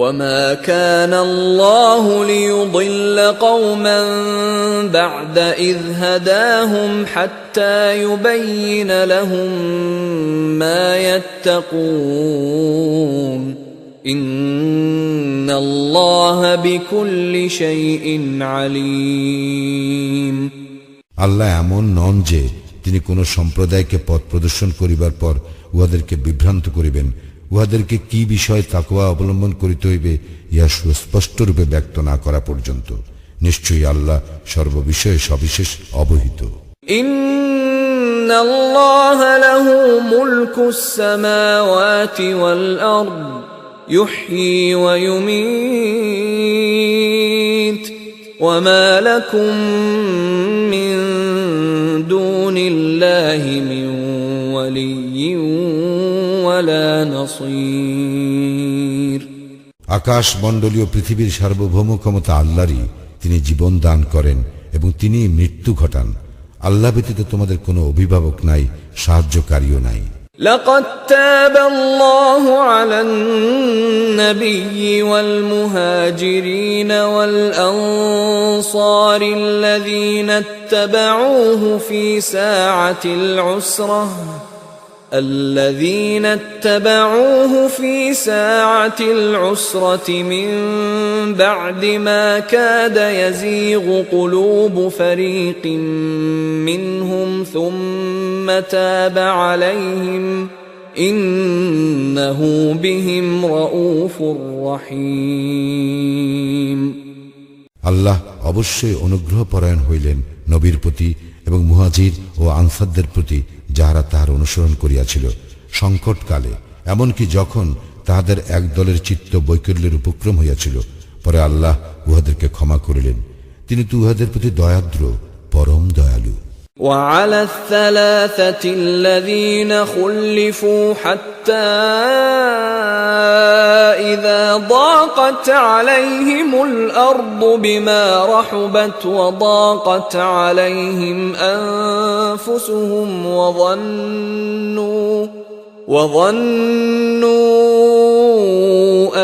وما كان الله ليضل قوما بعد إذ هداهم حتى يبين لهم ما يتقون إن الله بكل شيء عليم আল্লাহ এমন নন যে তিনি কোন সম্প্রদায়কে পথ প্রদর্শন করিবার পর উহাদেরকে বিভ্রান্ত করিবেন। উহাদেরকে কি বিষয় তাকওয়া অবলম্বন করিতে হইবে ইহা সুস্পষ্ট রূপে ব্যক্ত না করা পর্যন্ত। নিশ্চয়ই আল্লাহ সর্ববিষয়ে সবিশেষ অবহিত। ইন্নাল্লাহা লাহু মুলকুস সামাওয়াতি ওয়াল আরদ ইউহয়ী ওয়া ইউমীত ওয়া মা লাকুম মিন দুনিল্লাহি মিন ওয়ালিয়্যিন ওয়ালা নাসীর। আকাশ মণ্ডলীয় পৃথিবীর সার্বভৌম ক্ষমতা আল্লাহরই। তিনি জীবন দান করেন এবং তিনি মৃত্যু ঘটান। আল্লাহ ব্যতীত তোমাদের কোনো অভিভাবক নাই, সাহায্যকারীও নাই। لقد تاب الله على النبي والمهاجرين والأنصار الذين اتبعوه في ساعة العسرة من بعد ما كاد يزيغ قلوب فريق منهم ثم تاب عليهم إنه بهم رؤوف رحيم আল্লাহ অবশ্যই অনুগ্রহপরায়ণ হইলেন নবীর প্রতি এবং মুহাজির ও আনসারদের প্রতি, যাহারা তাহার অনুসরণ করিয়াছিল সংকটকালে, এমনকি যখন তাহাদের এক দলের চিত্ত বৈকল্যের উপক্রম হইয়াছিল। পরে আল্লাহ উহাদেরকে ক্ষমা করিলেন। তিনি তো উহাদের প্রতি দয়াদ্র, পরম দয়ালু। وعلى الثلاثة الذين خلفوا حتى إذا ضاقت عليهم الأرض بما رحبت وضاقت عليهم أنفسهم وظنوا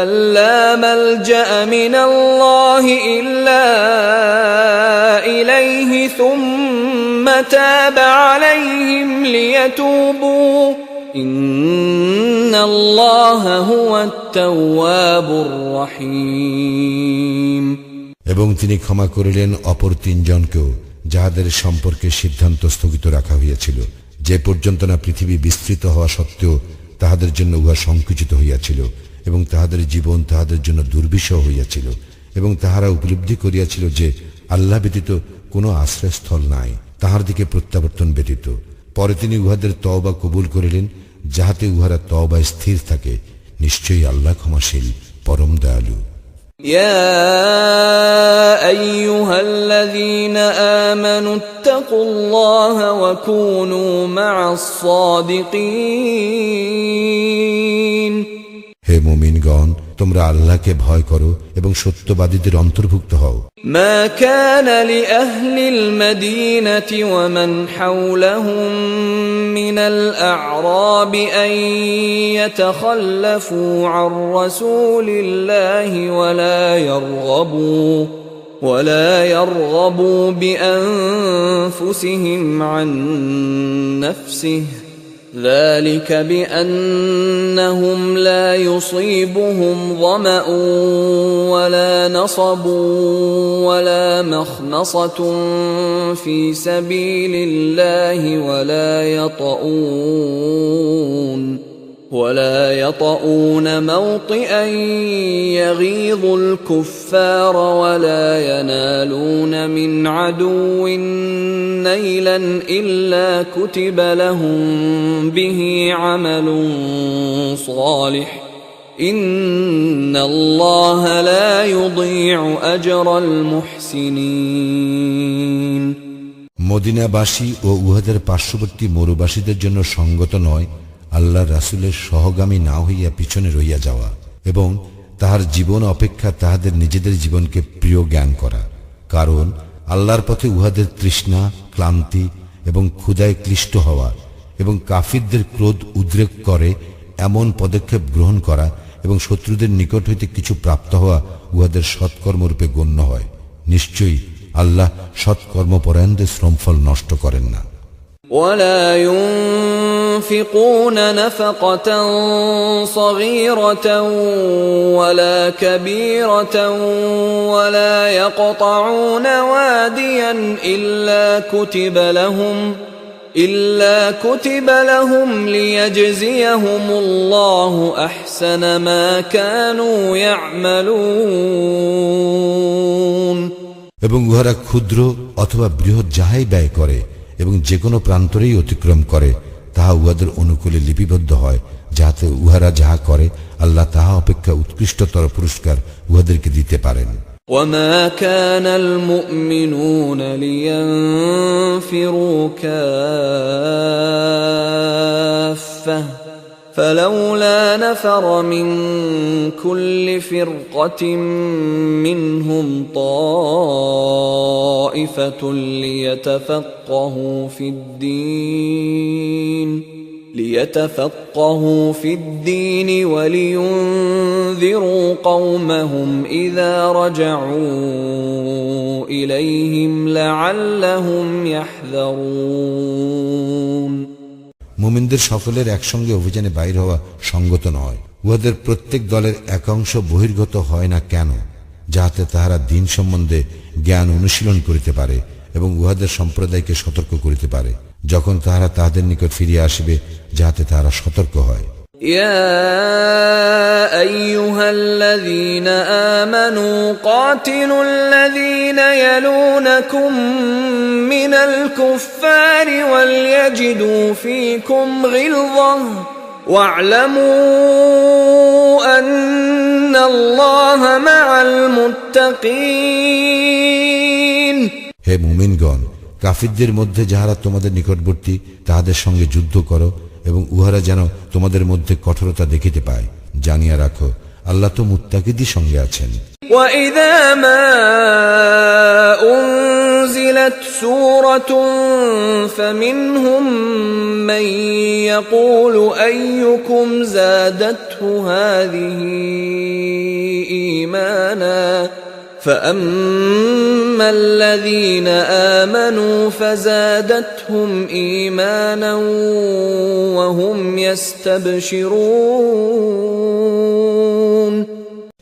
أن لا ملجأ من الله إلا إليه ثم تاب عليهم ليتوبوا إن الله هو التواب الرحيم এবং তিনি ক্ষমা করিলেন অপর তিনজনকেও, যাহাদের সম্পর্কে সিদ্ধান্ত স্থগিত রাখা হইয়াছিল, যে পর্যন্ত না পৃথিবী বিস্তৃত হওয়া সত্ত্বেও তাহাদের জন্য উহা সংকুচিত হইয়াছিল এবং তাহাদের জীবন তাহাদের জন্য দুর্বিষহ হইয়াছিল, এবং তাহারা উপলব্ধি করিয়াছিল যে আল্লাহ ব্যতীত কোনো আশ্রয়স্থল নাই, তাহার দিকে প্রত্যাবর্তন ব্যতীত। পরে তিনি উহাদের তওবা কবুল করিলেন, যাহাতে উহারা তওবায় স্থির থাকে। নিশ্চয়ই আল্লাহ ক্ষমাশীল, পরম দয়ালু। يا أيها الذين آمنوا اتقوا الله وكونوا مع الصادقين হে মুমিনগণ, তোমরা আল্লাহকে ভয় করো এবং সত্যবাদীদের অন্তর্ভুক্ত হও। ما كان لأهل المدينة ومن حولهم من الأعراب أن يتخلفوا عن رسول الله ولا يرغبوا بأنفسهم عن نفسه ذلك بأنهم لا يصيبهم ظمأ ولا نصب ولا مخمصة في سبيل الله ولا يطؤون موطئا يغيظ الكفار ولا ينالون من عدو نيلا إلا كتب لهم به عمل صالح إن الله لا يضيع أجر المحسنين মদিনাবাসী ও উহাদের পার্শ্ববর্তী মরুবাসীদের জন্য সঙ্গত নয় আল্লাহ রাসূলের সহগামী না হইয়া পিছনে রইয়া যাওয়া এবং তাহার জীবন অপেক্ষা তাহাদের নিজেদের জীবনকে প্রিয় জ্ঞান করা, কারণ আল্লাহর পথে উহাদের তৃষ্ণা, ক্লান্তি এবং ক্ষুধায় ক্লিষ্ট হওয়া এবং কাফিরদের ক্রোধ উদ্রেক করে এমন পদক্ষেপ গ্রহণ করা এবং শত্রুদের নিকট হইতে কিছু প্রাপ্ত হওয়া উহাদের সৎকর্মরূপে গণ্য হয়। নিশ্চয়ই আল্লাহ সৎকর্মপরায়ণদের শ্রমফল নষ্ট করেন না। ولا ينفقون نفقة صغيرة ولا كبيرة ولا يقطعون واديا إلا كتب لهم ليجزيهم الله أحسن ما كانوا يعملون এবং উহারা ক্ষুদ্র অথবা বৃহৎ যাহাই ব্যয় করে এবং যে কোনো প্রান্তরেই অতিক্রম করে তাহা উহাদের অনুকূলে লিপিবদ্ধ হয়, যাহাতে উহারা যাহা করে আল্লাহ তাহা অপেক্ষা উৎকৃষ্টতর পুরস্কার উহাদেরকে দিতে পারেন। وما كان المؤمنون لينفروا كافة فلولا نفر من كل فرقة منهم طائفة ليتفقهوا في الدين ولينذروا قومهم إذا رجعوا إليهم لعلهم يحذرون মুমিনদের সকলের একসঙ্গে অভিযানে বাইর হওয়া সঙ্গত নয়। উহাদের প্রত্যেক দলের একাংশ বহির্গত হয় না কেন, যাহাতে তাহারা দিন সম্বন্ধে জ্ঞান অনুশীলন করিতে পারে এবং উহাদের সম্প্রদায়কে সতর্ক করিতে পারে যখন তাহারা তাহাদের নিকট ফিরিয়া আসিবে, যাহাতে তাহারা সতর্ক হয়। يا أيها الذين آمنوا قاتلوا الذين يلونكم من الكفار وليجدوا فيكم غلظة واعلموا أن الله مع المتقين হে মুমিনগণ, কাফিরদের মধ্যে যাহারা তোমাদের নিকটবর্তী তাহাদের সঙ্গে যুদ্ধ করো এবং উহারা যেন তোমাদের মধ্যে কঠোরতা দেখিতে পায়। জানিয়া রাখো, আল্লাহ তো মুত্তাকিদের সঙ্গে আছেন। وَإِذَا مَا أُنزِلَتْ سُورَةٌ فَمِنْهُم مَّن يَقُولُ أَيُّكُمْ زَادَتْهُ هَٰذِهِ إِيمَانًا فَأَمَّا الَّذِينَ آمَنُوا فَزَادَتْهُمْ إِيمَانًا وَهُمْ يَسْتَبْشِرُونَ।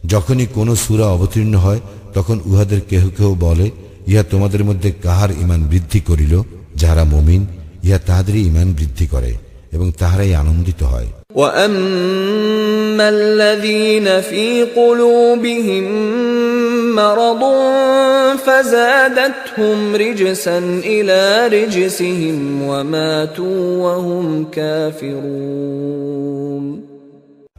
যখনই কোন সূরা অবতীর্ণ হয় তখন উহাদের কেহ কেহ বলে, ইহা তোমাদের মধ্যে কাহার ঈমান বৃদ্ধি করিল? যাহারা মুমিন, ইহা তাহাদেরই ঈমান বৃদ্ধি করে এবং তাহারাই আনন্দিত হয়। وَأَمَّا الَّذِينَ فِي قُلُوبِهِم مَّرَضٌ فَزَادَتْهُمْ رِجْسًا إِلَىٰ رِجْسِهِمْ وَمَاتُوا وَهُمْ كَافِرُونَ।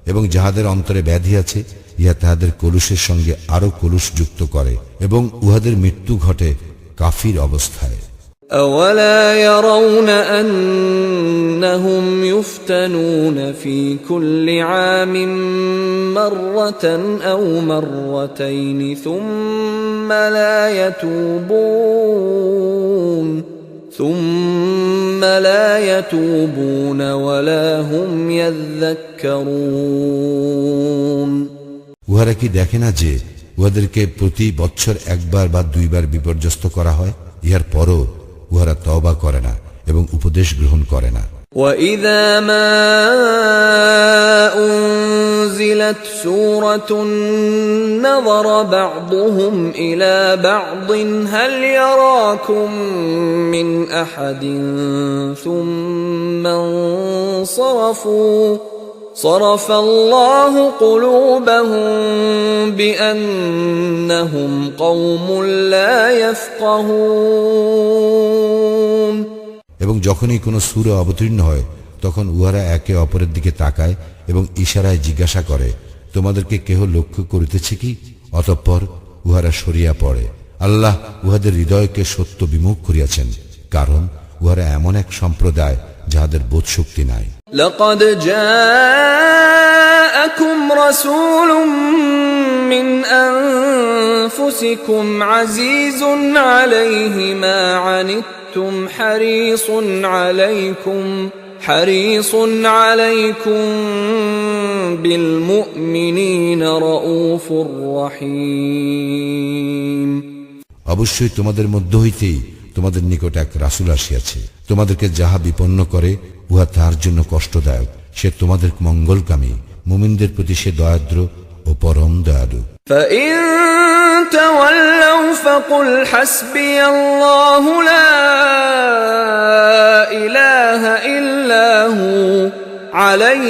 এবং যাহাদের অন্তরে ব্যাধি আছে, ইহা তাহাদের কলুষের সঙ্গে আরো কলুষ যুক্ত করে এবং উহাদের মৃত্যু ঘটে কাফির অবস্থায়। أَوَلَا يَرَوْنَ أَنَّهُمْ يُفْتَنُونَ فِي كُلِّ عَامٍ مَّرَّةً أَوْ مَرَّتَيْنِ ثُمَّ لَا يَتُوبُونَ وَلَا هُمْ يَذَّكَّرُونَ। উহারা কি দেখে না যে উহাদেরকে প্রতি বৎসর একবার বা দুইবার বিপর্যস্ত করা হয়? ইহার পরও উহারা তওবা করে না এবং উপদেশ গ্রহণ করে না। وَإِذَا مَا أُنزِلَتْ سُورَةٌ نَّظَرَ بَعْضُهُمْ إِلَىٰ بَعْضٍ هَلْ يَرَاكُم مِّنْ أَحَدٍ ثُمَّ انصَرَفُوا صَرَفَ اللَّهُ قُلُوبَهُم بِأَنَّهُمْ قَوْمٌ لَّا يَفْقَهُونَ। এবং যখনই কোনো সূরা অবতীর্ণ হয় তখন উহারা একে অপরের দিকে তাকায় এবং ইশারায় জিজ্ঞাসা করে, তোমাদেরকে কেহ লক্ষ্য করিতেছে কি? অতঃপর উহারা সরিয়া পড়ে। আল্লাহ উহাদের হৃদয়কে সত্য বিমুখ করিয়াছেন, কারণ উহারা এমন এক সম্প্রদায় যাহাদের বোধশক্তি নাই। لقد جاءكم رسول من أنفسكم عزيز عليه ما عنتم حريص عليكم بالمؤمنين رؤوف رحيم। অবশ্যই তোমাদের মধ্য হইতেই তোমাদের নিকট এক রাসূল আসিয়াছে, তোমাদেরকে যাহা বিপন্ন করে উহা তাহার জন্য কষ্টদায়ক। সে তোমাদের মঙ্গলকামী, মুমিনদের প্রতি সে দয়াদ্র ও পরম দয়ালু। فَإِن تَوَلَّوْا فَقُلْ حَسْبِيَ اللَّهُ لَا إِلَٰهَ إِلَّا هُوَ عَلَيْهِ